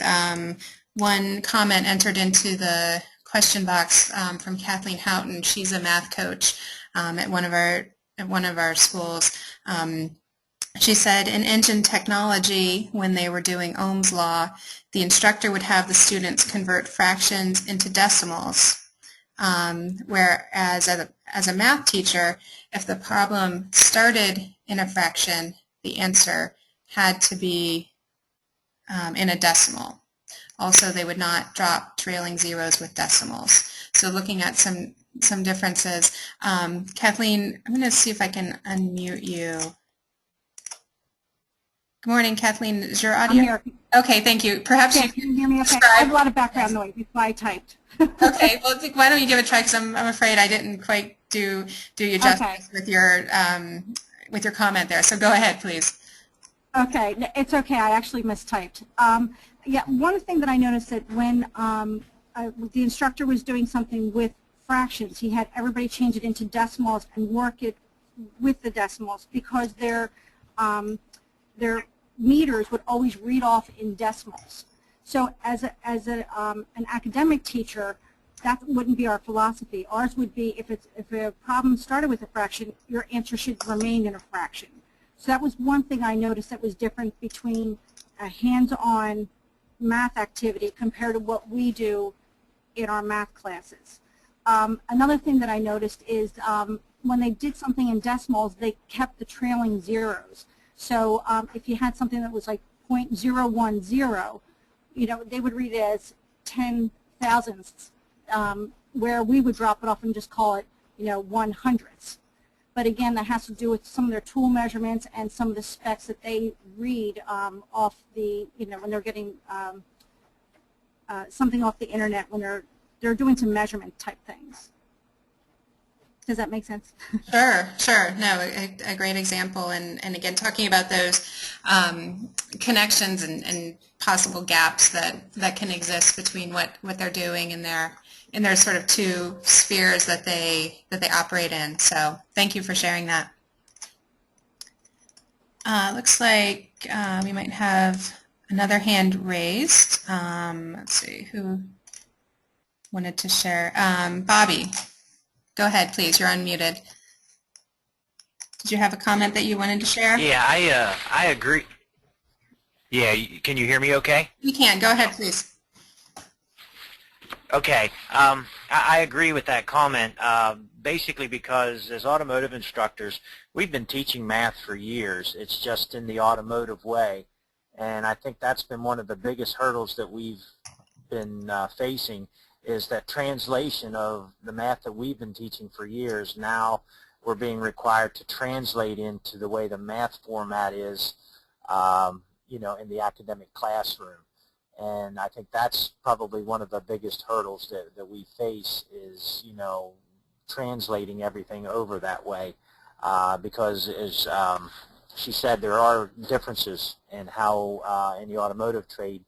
one comment entered into the question box from Kathleen Houghton. She's a math coach at one of our schools. She said in engine technology, when they were doing Ohm's law, the instructor would have the students convert fractions into decimals. Whereas as a math teacher, if the problem started in a fraction, the answer had to be in a decimal. Also, they would not drop trailing zeros with decimals. So looking at some differences. Kathleen, I'm going to see if I can unmute you. Good morning, Kathleen. Is your audio? I'm here. Okay, thank you. Perhaps Okay, you can you hear me okay? I have a lot of background noise. That's why I typed. Okay, well, why don't you give it a try, because I'm afraid I didn't quite do you justice with your comment there. So go ahead, please. Okay, it's okay. I actually mistyped. Yeah, one thing that I noticed that when the instructor was doing something with fractions, he had everybody change it into decimals and work it with the decimals, because their meters would always read off in decimals. So as an academic teacher, that wouldn't be our philosophy. Ours would be, if a problem started with a fraction, your answer should remain in a fraction. So that was one thing I noticed that was different between a hands-on math activity compared to what we do in our math classes. Another thing that I noticed is when they did something in decimals, they kept the trailing zeros. So if you had something that was like 0.010, they would read it as 10 thousandths, where we would drop it off and just call it, 1/100ths. But again, that has to do with some of their tool measurements and some of the specs that they read off the, when they're getting something off the internet, when they're doing some measurement type things. Does that make sense? Sure. No, a great example. And again, talking about those connections and possible gaps that can exist between what they're doing in their sort of two spheres that they operate in. So thank you for sharing that. Looks like we might have another hand raised. Let's see, who wanted to share? Bobby. Go ahead, please. You're unmuted. Did you have a comment that you wanted to share? Yeah, I agree. Yeah, can you hear me okay? We can. Go ahead, please. Okay. I agree with that comment, basically because as automotive instructors, we've been teaching math for years. It's just in the automotive way. And I think that's been one of the biggest hurdles that we've been facing, is that translation of the math that we've been teaching for years. Now we're being required to translate into the way the math format is, in the academic classroom. And I think that's probably one of the biggest hurdles that we face is, translating everything over that way. Because as she said, there are differences in how in the automotive trade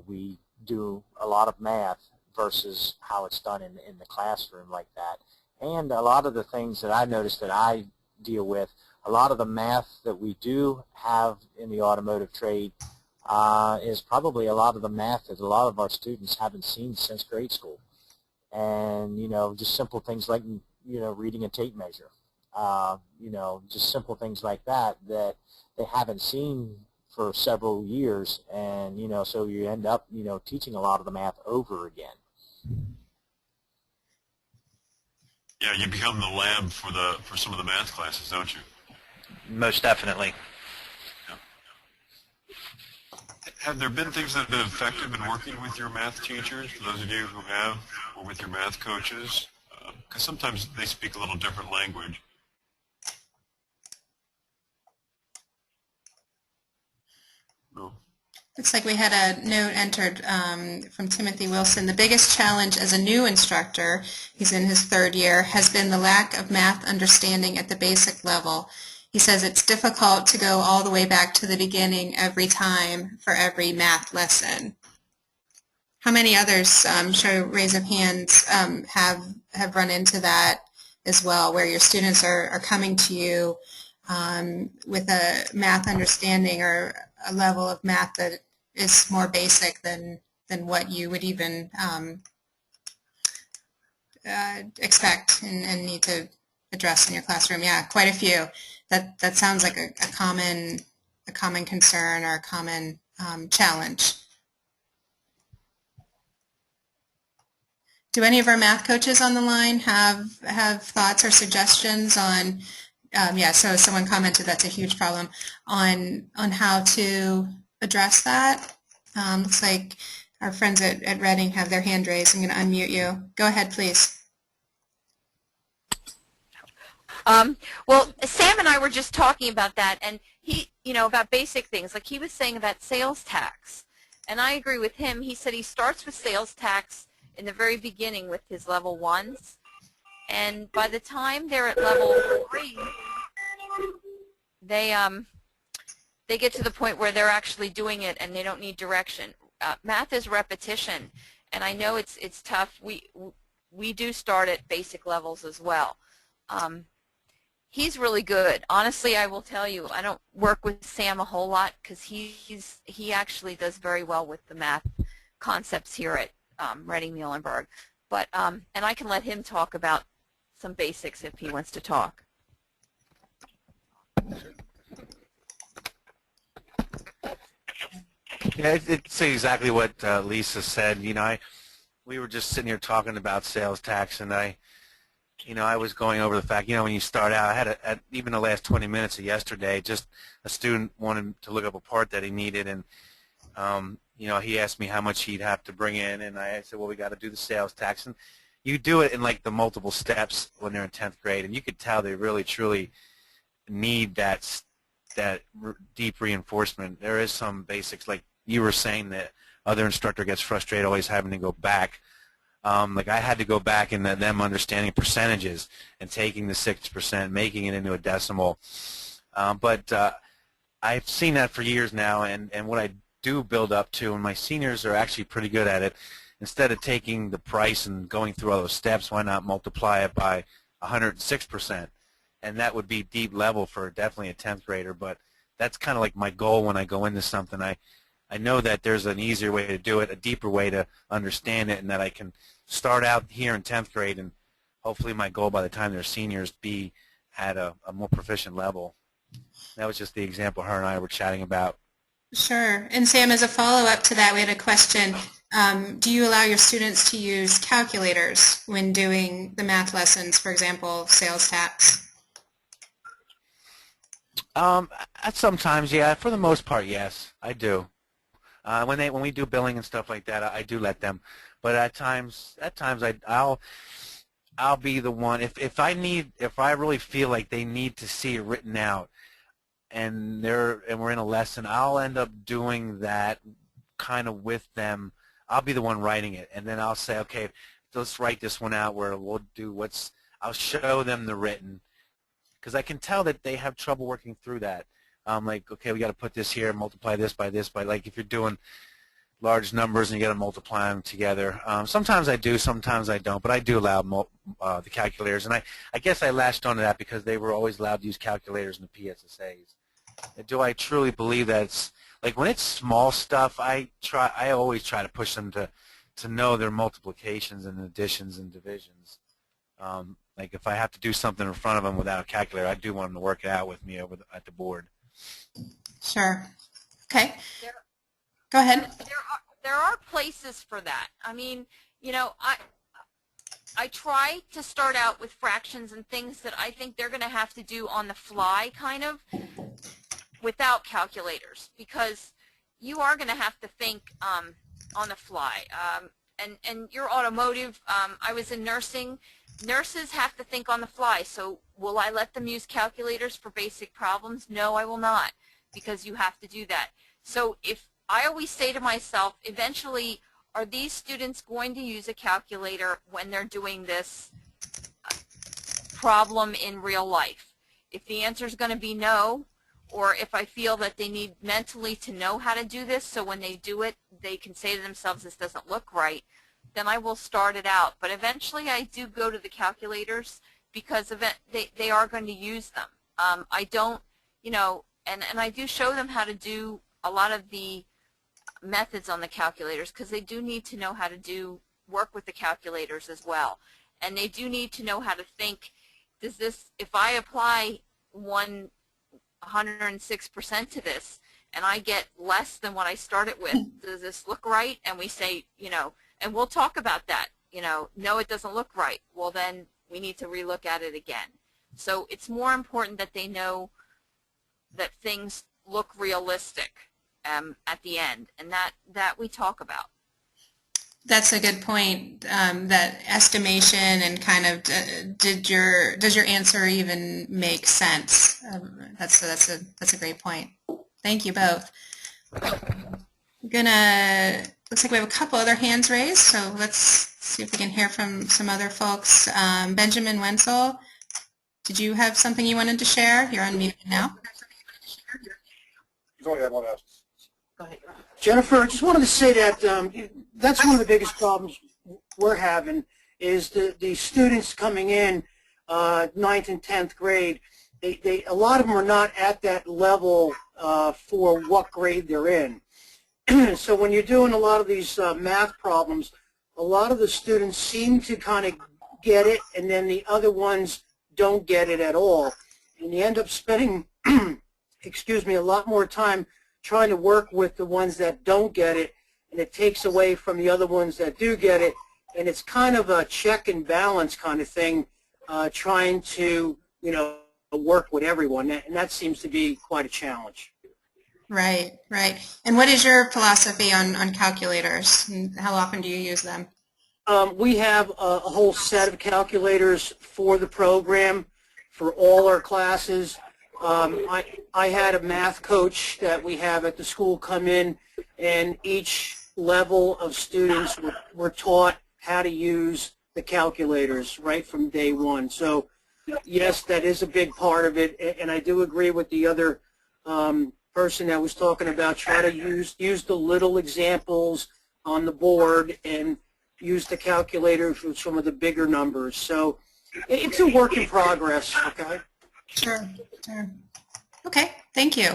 we do a lot of math versus how it's done in the classroom like that. And a lot of the things that I noticed that I deal with, a lot of the math that we do have in the automotive trade is probably a lot of the math that a lot of our students haven't seen since grade school. And, just simple things like, reading a tape measure. Just simple things like that that they haven't seen for several years. And, so you end up, teaching a lot of the math over again. Yeah, you become the lab for some of the math classes, don't you? Most definitely. Have there been things that have been effective in working with your math teachers, for those of you who have, or with your math coaches? Because sometimes they speak a little different language. No. Looks like we had a note entered from Timothy Wilson. The biggest challenge as a new instructor, he's in his third year, has been the lack of math understanding at the basic level. He says it's difficult to go all the way back to the beginning every time for every math lesson. How many others, show raise of hands, have run into that as well, where your students are coming to you with a math understanding or a level of math that is more basic than what you would even expect and need to address in your classroom? Yeah, quite a few. That sounds like a common concern or a common challenge. Do any of our math coaches on the line have thoughts or suggestions on? Yeah, so someone commented that's a huge problem on how to address that. Looks like our friends at Reading have their hand raised. I'm going to unmute you. Go ahead, please. Well, Sam and I were just talking about that, and he, about basic things. Like he was saying about sales tax, and I agree with him. He said he starts with sales tax in the very beginning with his level 1s, and by the time they're at level 3, they get to the point where they're actually doing it and they don't need direction. Math is repetition, and I know it's tough. We do start at basic levels as well. He's really good. Honestly, I will tell you, I don't work with Sam a whole lot because he actually does very well with the math concepts here at Reading Muhlenberg. But and I can let him talk about some basics if he wants to talk. Yeah, it's exactly what Lisa said. We were just sitting here talking about sales tax, and I was going over the fact, when you start out, I had even the last 20 minutes of yesterday, just a student wanted to look up a part that he needed, and he asked me how much he'd have to bring in, and I said, well, we got to do the sales tax, and you do it in like the multiple steps when they're in 10th grade, and you could tell they really truly need that deep reinforcement. There is some basics, like you were saying, that other instructor gets frustrated always having to go back. Like I had to go back and them understanding percentages and taking the 6%, making it into a decimal. But I've seen that for years now, and what I do build up to, and my seniors are actually pretty good at it, instead of taking the price and going through all those steps, why not multiply it by 106%? And that would be deep level for definitely a 10th grader, but that's kind of like my goal when I go into something. I know that there's an easier way to do it, a deeper way to understand it, and that I can start out here in 10th grade, and hopefully my goal by the time they're seniors be at a more proficient level. That was just the example her and I were chatting about. Sure. And Sam, as a follow-up to that, we had a question. Do you allow your students to use calculators when doing the math lessons, for example, sales tax? Sometimes, yeah. For the most part, yes, I do. When we do billing and stuff like that, I do let them. But at times I'll be the one if I really feel like they need to see it written out, and we're in a lesson, I'll end up doing that kind of with them. I'll be the one writing it, and then I'll say, okay, let's write this one out where we'll do I'll show them the written, because I can tell that they have trouble working through that. Like, okay, we got to put this here, multiply this by like if you're doing large numbers and you got to multiply them together. Sometimes I do, sometimes I don't, but I do allow the calculators, and I guess I latched onto that because they were always allowed to use calculators in the PSSAs. Do I truly believe that it's like when it's small stuff? I always try to push them to know their multiplications and additions and divisions. Like if I have to do something in front of them without a calculator, I do want them to work it out with me at the board. Sure. Okay. Go ahead. There are places for that. I mean, you know, I try to start out with fractions and things that I think they're going to have to do on the fly, kind of, without calculators, because you are going to have to think on the fly. And your automotive, I was in nursing. Nurses have to think on the fly, so will I let them use calculators for basic problems? No, I will not, because you have to do that. So if I always say to myself, eventually, are these students going to use a calculator when they're doing this problem in real life? If the answer is going to be no, or if I feel that they need mentally to know how to do this, so when they do it, they can say to themselves, this doesn't look right, then I will start it out. But eventually I do go to the calculators because they are going to use them. I don't, you know, and I do show them how to do a lot of the methods on the calculators, because they do need to know how to work with the calculators as well. And they do need to know how to think, does this, if I apply 106% to this and I get less than what I started with, does this look right? And we say, you know, and we'll talk about that, you know, no, it doesn't look right. Well, then we need to relook at it again. So it's more important that they know that things look realistic at the end, and that we talk about. That's a good point. That estimation and kind of does your answer even make sense? That's a great point. Thank you both. Looks like we have a couple other hands raised, so let's see if we can hear from some other folks. Benjamin Wenzel, did you have something you wanted to share? You're unmuted now. Go ahead. Jennifer, I just wanted to say that that's one of the biggest problems we're having is the students coming in 9th and 10th grade. A lot of them are not at that level for what grade they're in. So when you're doing a lot of these math problems, a lot of the students seem to kind of get it, and then the other ones don't get it at all. And you end up spending, excuse me, a lot more time trying to work with the ones that don't get it, and it takes away from the other ones that do get it. And it's kind of a check and balance kind of thing, trying to, you know, work with everyone, and that seems to be quite a challenge. Right, right. And what is your philosophy on calculators? And how often do you use them? We have a whole set of calculators for the program for all our classes. I had a math coach that we have at the school come in, and each level of students were taught how to use the calculators right from day one. So yes, that is a big part of it, and I do agree with the other person that was talking about try to use the little examples on the board and use the calculator for some of the bigger numbers. So it's a work in progress, okay? Sure, sure. Okay, thank you.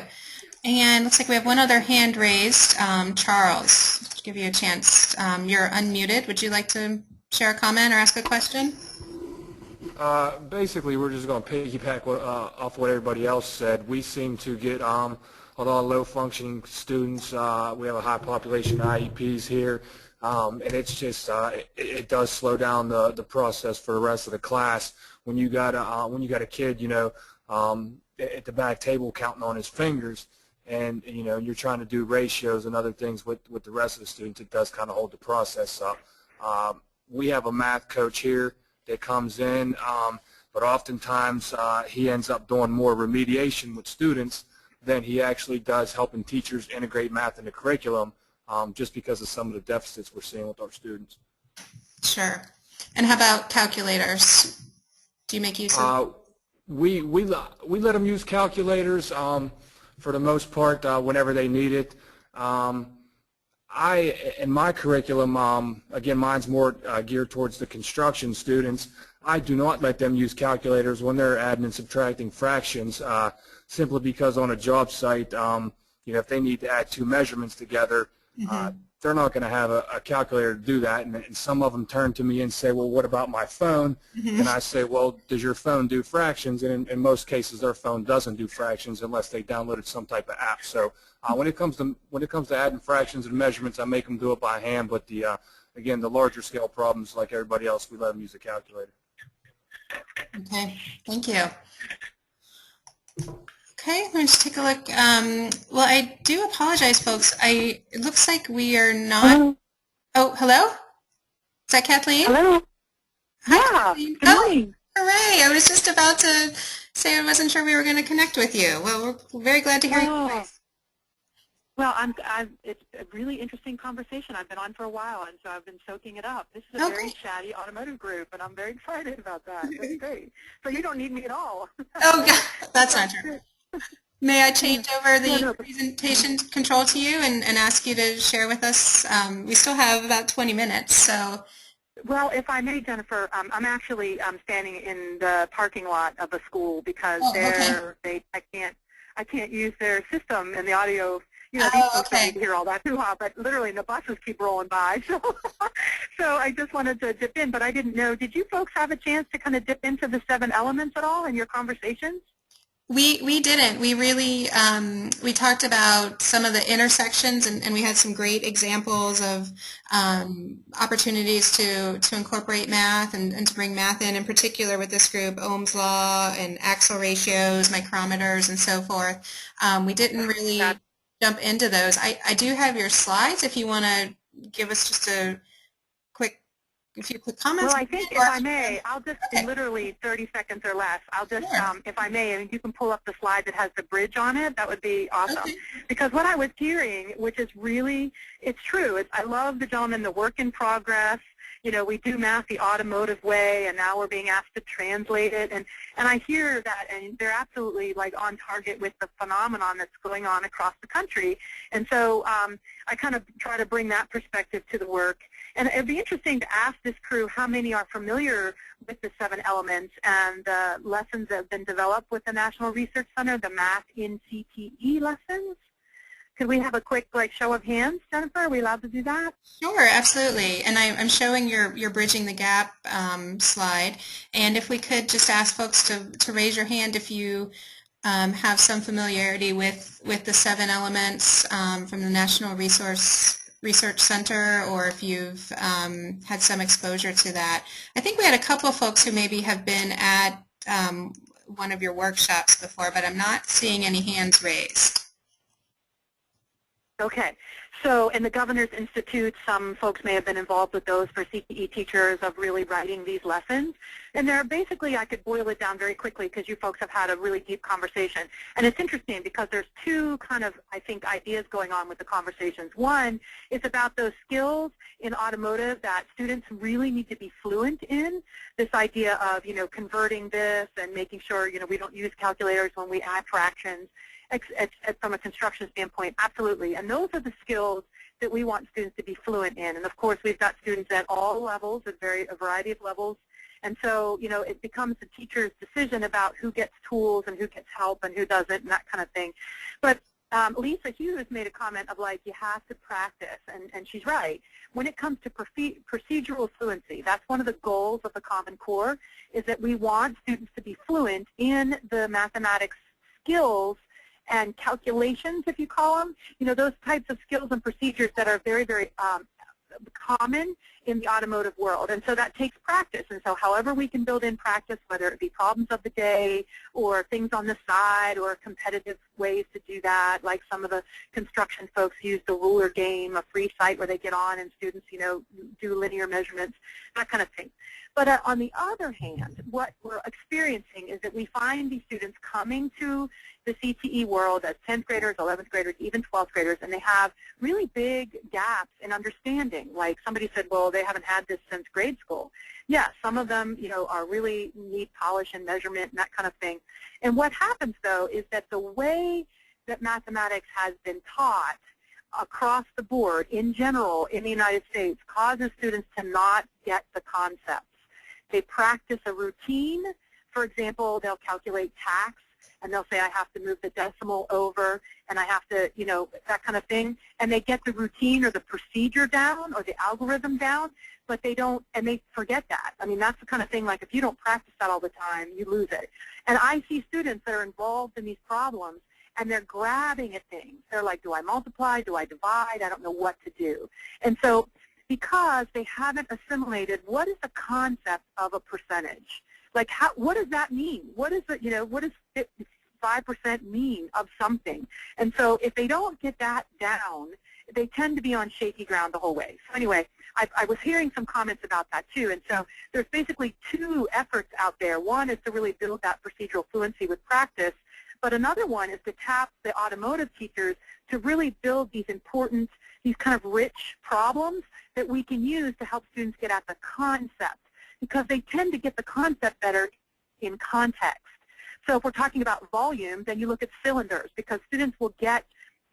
And looks like we have one other hand raised. Charles, to give you a chance. You're unmuted. Would you like to share a comment or ask a question? Basically, we're just going to piggyback off what everybody else said. We seem to get a lot of low-functioning students. We have a high population of IEPs here, and it's just it does slow down the process for the rest of the class. When you got a kid, you know, at the back table counting on his fingers, and you know you're trying to do ratios and other things with the rest of the students, it does kind of hold the process up. We have a math coach here that comes in, but oftentimes he ends up doing more remediation with students than he actually does helping teachers integrate math into curriculum, just because of some of the deficits we're seeing with our students. Sure. And how about calculators? Do you make use of? We let them use calculators for the most part whenever they need it. in my curriculum, again, mine's more geared towards the construction students. I do not let them use calculators when they're adding and subtracting fractions, simply because on a job site, if they need to add two measurements together, they're not going to have a calculator to do that. And some of them turn to me and say, well, what about my phone? And I say, well, does your phone do fractions? And in most cases, their phone doesn't do fractions unless they downloaded some type of app. So when it comes to adding fractions and measurements, I make them do it by hand. But again, the larger scale problems, like everybody else, we let them use a calculator. Okay, thank you. Okay, let's take a look. Well, I do apologize, folks. It looks like we are not. Hello? Oh, hello? Is that Kathleen? Hello? Hi, Yeah. Kathleen. Good morning. Hooray! I was just about to say I wasn't sure we were going to connect with you. Well, we're very glad to hear your voice. Well, it's a really interesting conversation. I've been on for a while, and so I've been soaking it up. This is a very chatty automotive group, and I'm very excited about that. That's great. So you don't need me at all. Oh, God, that's not true. May I change over the presentation control to you and ask you to share with us? We still have about 20 minutes, so. Well, if I may, Jennifer, I'm actually standing in the parking lot of a school because I can't use their system and the audio. These folks don't need to hear all that hoo-ha, but literally the buses keep rolling by. So, so I just wanted to dip in, but I didn't know. Did you folks have a chance to kind of dip into the 7 elements at all in your conversations? We didn't. We really, we talked about some of the intersections, and we had some great examples of opportunities to incorporate math and to bring math in particular with this group, Ohm's law and axle ratios, micrometers, and so forth. We didn't really jump into those. I do have your slides if you want to give us just a few quick comments. Well, I think if I may, I'll just in literally 30 seconds or less, I'll just, if I may, and you can pull up the slide that has the bridge on it, that would be awesome. Because what I was hearing, which is really, it's true, I love the gentleman, the work in progress. We do math the automotive way, and now we're being asked to translate it. And I hear that, and they're absolutely like on target with the phenomenon that's going on across the country. And so I kind of try to bring that perspective to the work. And it would be interesting to ask this crew how many are familiar with the 7 elements and the lessons that have been developed with the National Research Center, the Math in CTE lessons. Could we have a quick show of hands, Jennifer? Are we allowed to do that? Sure, absolutely. And I'm showing your Bridging the Gap slide. And if we could just ask folks to raise your hand if you have some familiarity with the 7 elements from the National Research Center, or if you've had some exposure to that. I think we had a couple of folks who maybe have been at one of your workshops before, but I'm not seeing any hands raised. Okay. So in the Governor's Institute, some folks may have been involved with those for CTE teachers of really writing these lessons. And they're basically, I could boil it down very quickly because you folks have had a really deep conversation. And it's interesting because there's 2 kind of, I think, ideas going on with the conversations. One is about those skills in automotive that students really need to be fluent in. This idea of, converting this and making sure, we don't use calculators when we add fractions. From a construction standpoint, absolutely. And those are the skills that we want students to be fluent in. And of course, we've got students at all levels, at a variety of levels. And so, it becomes the teacher's decision about who gets tools and who gets help and who doesn't and that kind of thing. But Lisa Hughes made a comment of you have to practice, and she's right. When it comes to procedural fluency, that's one of the goals of the Common Core, is that we want students to be fluent in the mathematics skills and calculations, if you call them, those types of skills and procedures that are very, very common in the automotive world. And so that takes practice. And so however we can build in practice, whether it be problems of the day or things on the side or competitive ways to do that, like some of the construction folks use the ruler game, a free site where they get on and students, do linear measurements, that kind of thing. But on the other hand, what we're experiencing is that we find these students coming to the CTE world as 10th graders, 11th graders, even 12th graders, and they have really big gaps in understanding. Like somebody said, well, they haven't had this since grade school. Yeah, some of them, are really need polish and measurement and that kind of thing. And what happens, though, is that the way that mathematics has been taught across the board, in general, in the United States, causes students to not get the concepts. They practice a routine. For example, they'll calculate tax, and they'll say, I have to move the decimal over, and I have to, you know, that kind of thing. And they get the routine or the procedure down or the algorithm down, but they don't, and they forget that. I mean, that's the kind of thing, like, if you don't practice that all the time, you lose it. And I see students that are involved in these problems, and they're grabbing at things. They're like, do I multiply? Do I divide? I don't know what to do. And so because they haven't assimilated what is the concept of a percentage. Like, what does that mean? What is it, you know, what does 5% mean of something? And so if they don't get that down, they tend to be on shaky ground the whole way. So anyway, I was hearing some comments about that too. And so there's basically two efforts out there. One is to really build that procedural fluency with practice, but another one is to tap the automotive teachers to really build these important, these kind of rich problems that we can use to help students get at the concept, because they tend to get the concept better in context. So if we're talking about volume, then you look at cylinders, because students will get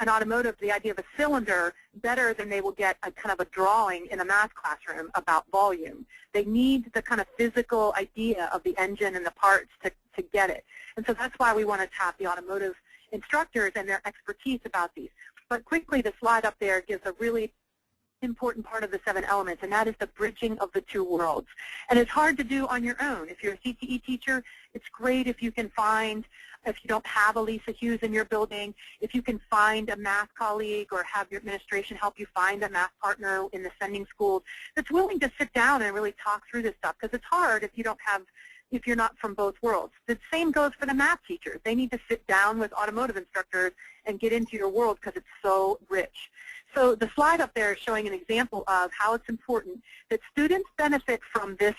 an automotive, the idea of a cylinder, better than they will get a kind of a drawing in a math classroom about volume. They need the kind of physical idea of the engine and the parts to get it. And so that's why we want to tap the automotive instructors and their expertise about these. But quickly, the slide up there gives a really important part of the 7 elements, and that is the bridging of the two worlds. And it's hard to do on your own. If you're a CTE teacher, it's great if you can find, if you don't have a Lisa Hughes in your building, if you can find a math colleague or have your administration help you find a math partner in the sending schools that's willing to sit down and really talk through this stuff, because it's hard if you don't have, if you're not from both worlds. The same goes for the math teachers. They need to sit down with automotive instructors and get into your world because it's so rich. So the slide up there is showing an example of how it's important that students benefit from this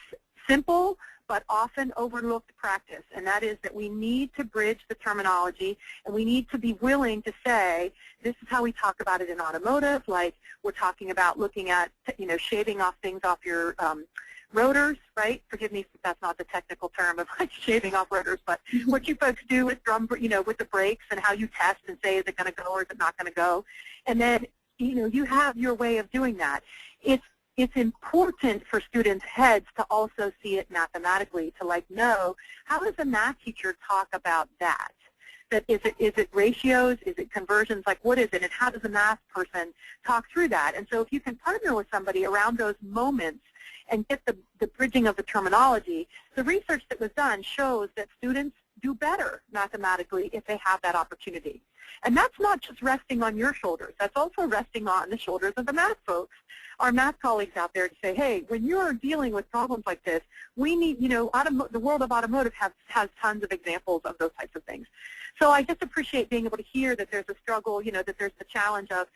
simple but often overlooked practice, and that is that we need to bridge the terminology, and we need to be willing to say, this is how we talk about it in automotive, like we're talking about looking at, you know, shaving off things off your rotors, right? Forgive me if that's not the technical term of like shaving off rotors, but what you folks do with with the brakes and how you test and say, is it going to go or is it not going to go? And then, you know, you have your way of doing that. It's important for students' heads to also see it mathematically, to like know, how does a math teacher talk about that? That is it ratios? Is it conversions? Like, what is it? And how does a math person talk through that? And so if you can partner with somebody around those moments and get the bridging of the terminology, the research that was done shows that students do better mathematically if they have that opportunity. And that's not just resting on your shoulders. That's also resting on the shoulders of the math folks, our math colleagues out there, to say, hey, when you're dealing with problems like this, we need, you know, the world of automotive has tons of examples of those types of things. So I just appreciate being able to hear that there's a struggle, you know, that there's the challenge of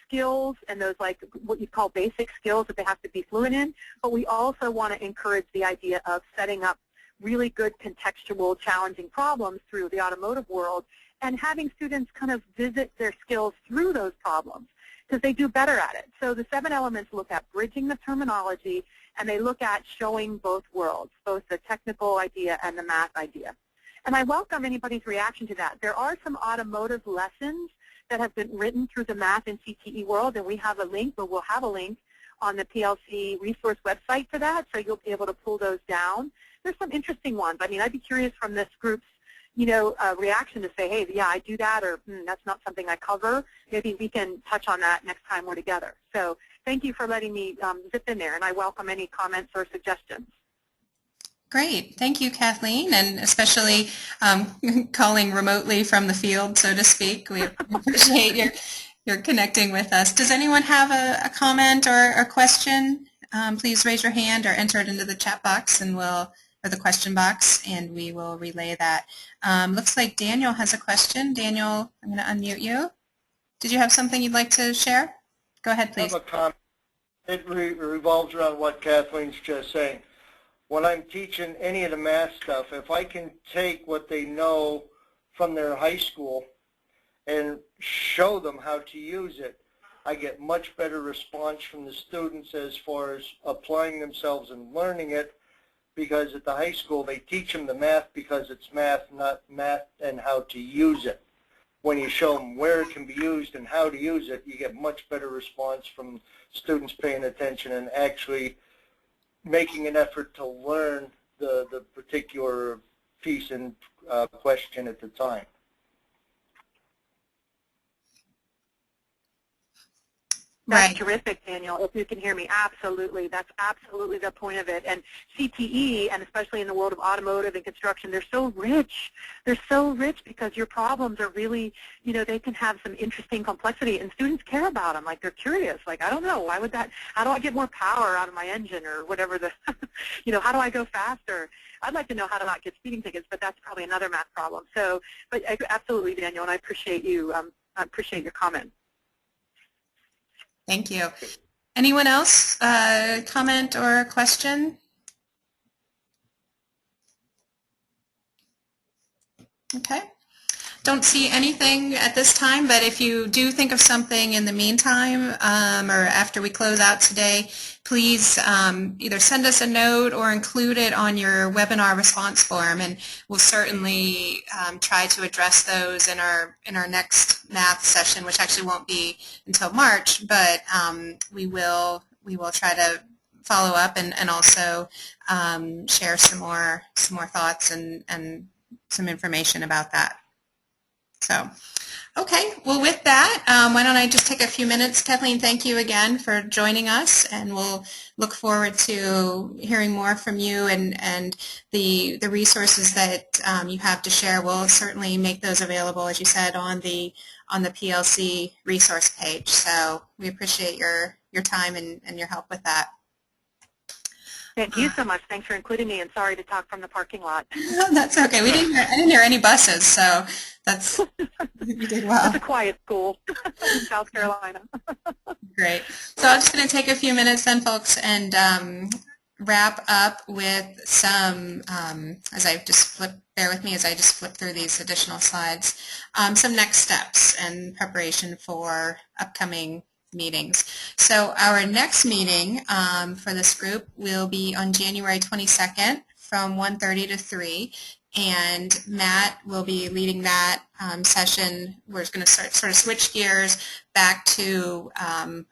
skills and those, like, what you call basic skills that they have to be fluent in, but we also want to encourage the idea of setting up really good contextual, challenging problems through the automotive world and having students kind of visit their skills through those problems, because they do better at it. So the 7 elements look at bridging the terminology, and they look at showing both worlds, both the technical idea and the math idea. And I welcome anybody's reaction to that. There are some automotive lessons that have been written through the math and CTE world, and we have a link, or we'll have a link on the PLC resource website for that, so you'll be able to pull those down. There's some interesting ones. I mean, I'd be curious from this group's, you know, reaction to say, hey, yeah, I do that, or that's not something I cover. Maybe we can touch on that next time we're together. So thank you for letting me zip in there, and I welcome any comments or suggestions. Great. Thank you, Kathleen, and especially calling remotely from the field, so to speak. We appreciate your connecting with us. Does anyone have a comment or a question? Please raise your hand or enter it into the chat box, and or the question box, and we will relay that. Looks like Daniel has a question. Daniel, I'm going to unmute you. Did you have something you'd like to share? Go ahead, please. I have a comment. It revolves around what Kathleen's just saying. When I'm teaching any of the math stuff, if I can take what they know from their high school and show them how to use it, I get much better response from the students as far as applying themselves and learning it, because at the high school they teach them the math because it's math, not math and how to use it. when you show them where it can be used and how to use it, you get much better response from students paying attention and actually making an effort to learn the particular piece and question at the time. That's terrific, Daniel. If you can hear me, absolutely. That's absolutely the point of it. And CTE, and especially in the world of automotive and construction, they're so rich. They're so rich because your problems are really, you know, they can have some interesting complexity, and students care about them. Like, they're curious. Like, I don't know, why would that, how do I get more power out of my engine, or whatever the, you know, how do I go faster? I'd like to know how to not get speeding tickets, but that's probably another math problem. So, but absolutely, Daniel, and I appreciate you, I appreciate your comment. Thank you. Anyone else comment or question? Okay. Don't see anything at this time, but if you do think of something in the meantime or after we close out today, please either send us a note or include it on your webinar response form, and we'll certainly try to address those in our next math session, which actually won't be until March, but we will try to follow up and also share some more thoughts and some information about that. So, okay, well, with that, why don't I just take a few minutes. Kathleen, thank you again for joining us, and we'll look forward to hearing more from you, and the resources that you have to share. We'll certainly make those available, as you said, on the PLC resource page. So we appreciate your time and your help with that. Thank you so much. Thanks for including me, and sorry to talk from the parking lot. That's okay. I didn't hear any buses, so that's you did well. It's a quiet school in South Carolina. Great. So I'm just going to take a few minutes then, folks, and wrap up with some, bear with me as I just flip through these additional slides, some next steps and preparation for upcoming meetings. So our next meeting for this group will be on January 22nd from 1:30 to 3, and Matt will be leading that session. We're going to sort of switch gears back to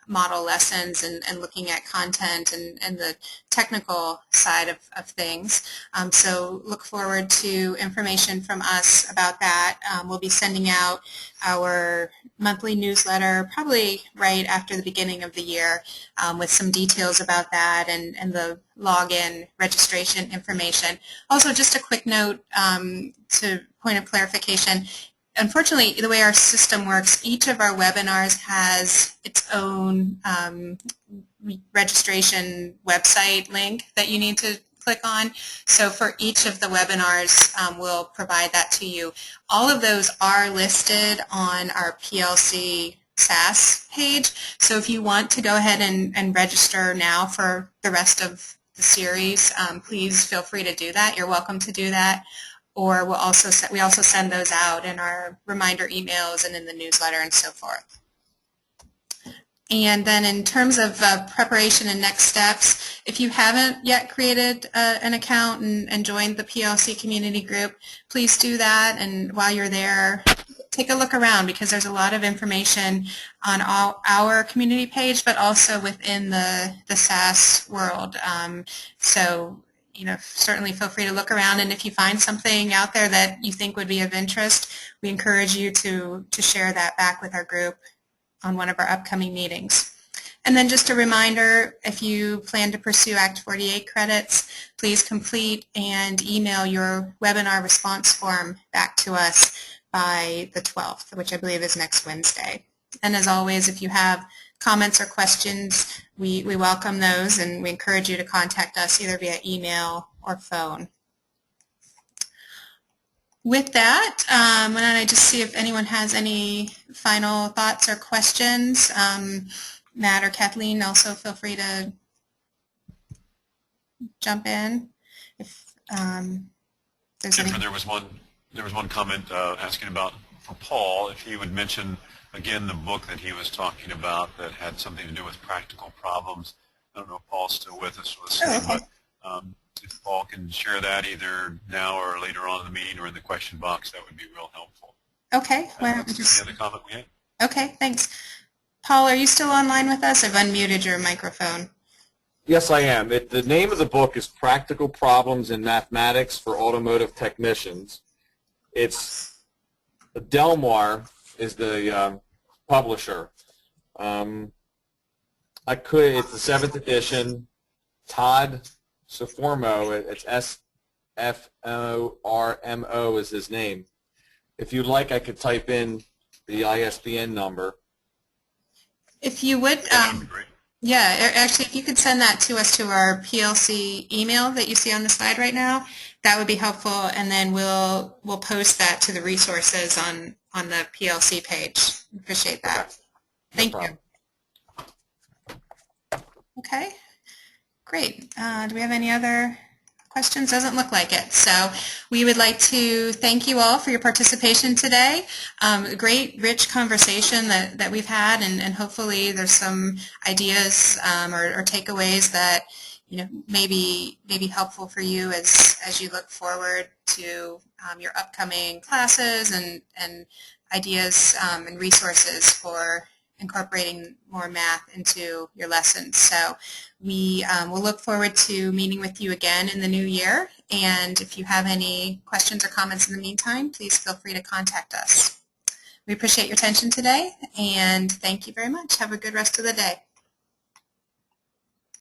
model lessons and looking at content and the technical side of things. So look forward to information from us about that. We'll be sending out our monthly newsletter probably right after the beginning of the year with some details about that and the login registration information. Also, just a quick note to point of clarification. Unfortunately, the way our system works, each of our webinars has its own registration website link that you need to click on. So for each of the webinars, we'll provide that to you. All of those are listed on our PLC SAS page. So if you want to go ahead and register now for the rest of the series, please feel free to do that. You're welcome to do that. Or we also send those out in our reminder emails and in the newsletter and so forth. And then in terms of preparation and next steps, if you haven't yet created an account and joined the PLC community group, please do that. And while you're there, take a look around, because there's a lot of information on our community page, but also within the SAS world. So, you know, certainly feel free to look around, and if you find something out there that you think would be of interest, we encourage you to share that back with our group on one of our upcoming meetings. And then just a reminder, if you plan to pursue Act 48 credits, please complete and email your webinar response form back to us by the 12th, which I believe is next Wednesday. And as always, if you have comments or questions, we welcome those, and we encourage you to contact us either via email or phone. With that, why don't I just see if anyone has any final thoughts or questions. Matt or Kathleen, also feel free to jump in if there's any. There was one comment asking about, for Paul, if he would mention again the book that he was talking about that had something to do with practical problems. I don't know if Paul's still with us, okay. But if Paul can share that either now or later on in the meeting or in the question box, that would be real helpful. Okay. Why don't we That's just... the other comment we had. Okay, thanks. Paul, are you still online with us? I've unmuted your microphone. Yes, I am. The name of the book is Practical Problems in Mathematics for Automotive Technicians. It's Delmar is the publisher. It's the 7th edition. Todd Sformo, it's S-F-O-R-M-O is his name. If you'd like, I could type in the ISBN number. If you would, yeah, actually, if you could send that to us to our PLC email that you see on the slide right now, that would be helpful, and then we'll post that to the resources on the PLC page. Appreciate that. Thank you. Okay, great. Do we have any other questions? Doesn't look like it. So we would like to thank you all for your participation today. Great, rich conversation that we've had, and hopefully there's some ideas or takeaways that may be helpful for you as you look forward to your upcoming classes and ideas and resources for incorporating more math into your lessons. So we will look forward to meeting with you again in the new year. And if you have any questions or comments in the meantime, please feel free to contact us. We appreciate your attention today, and thank you very much. Have a good rest of the day.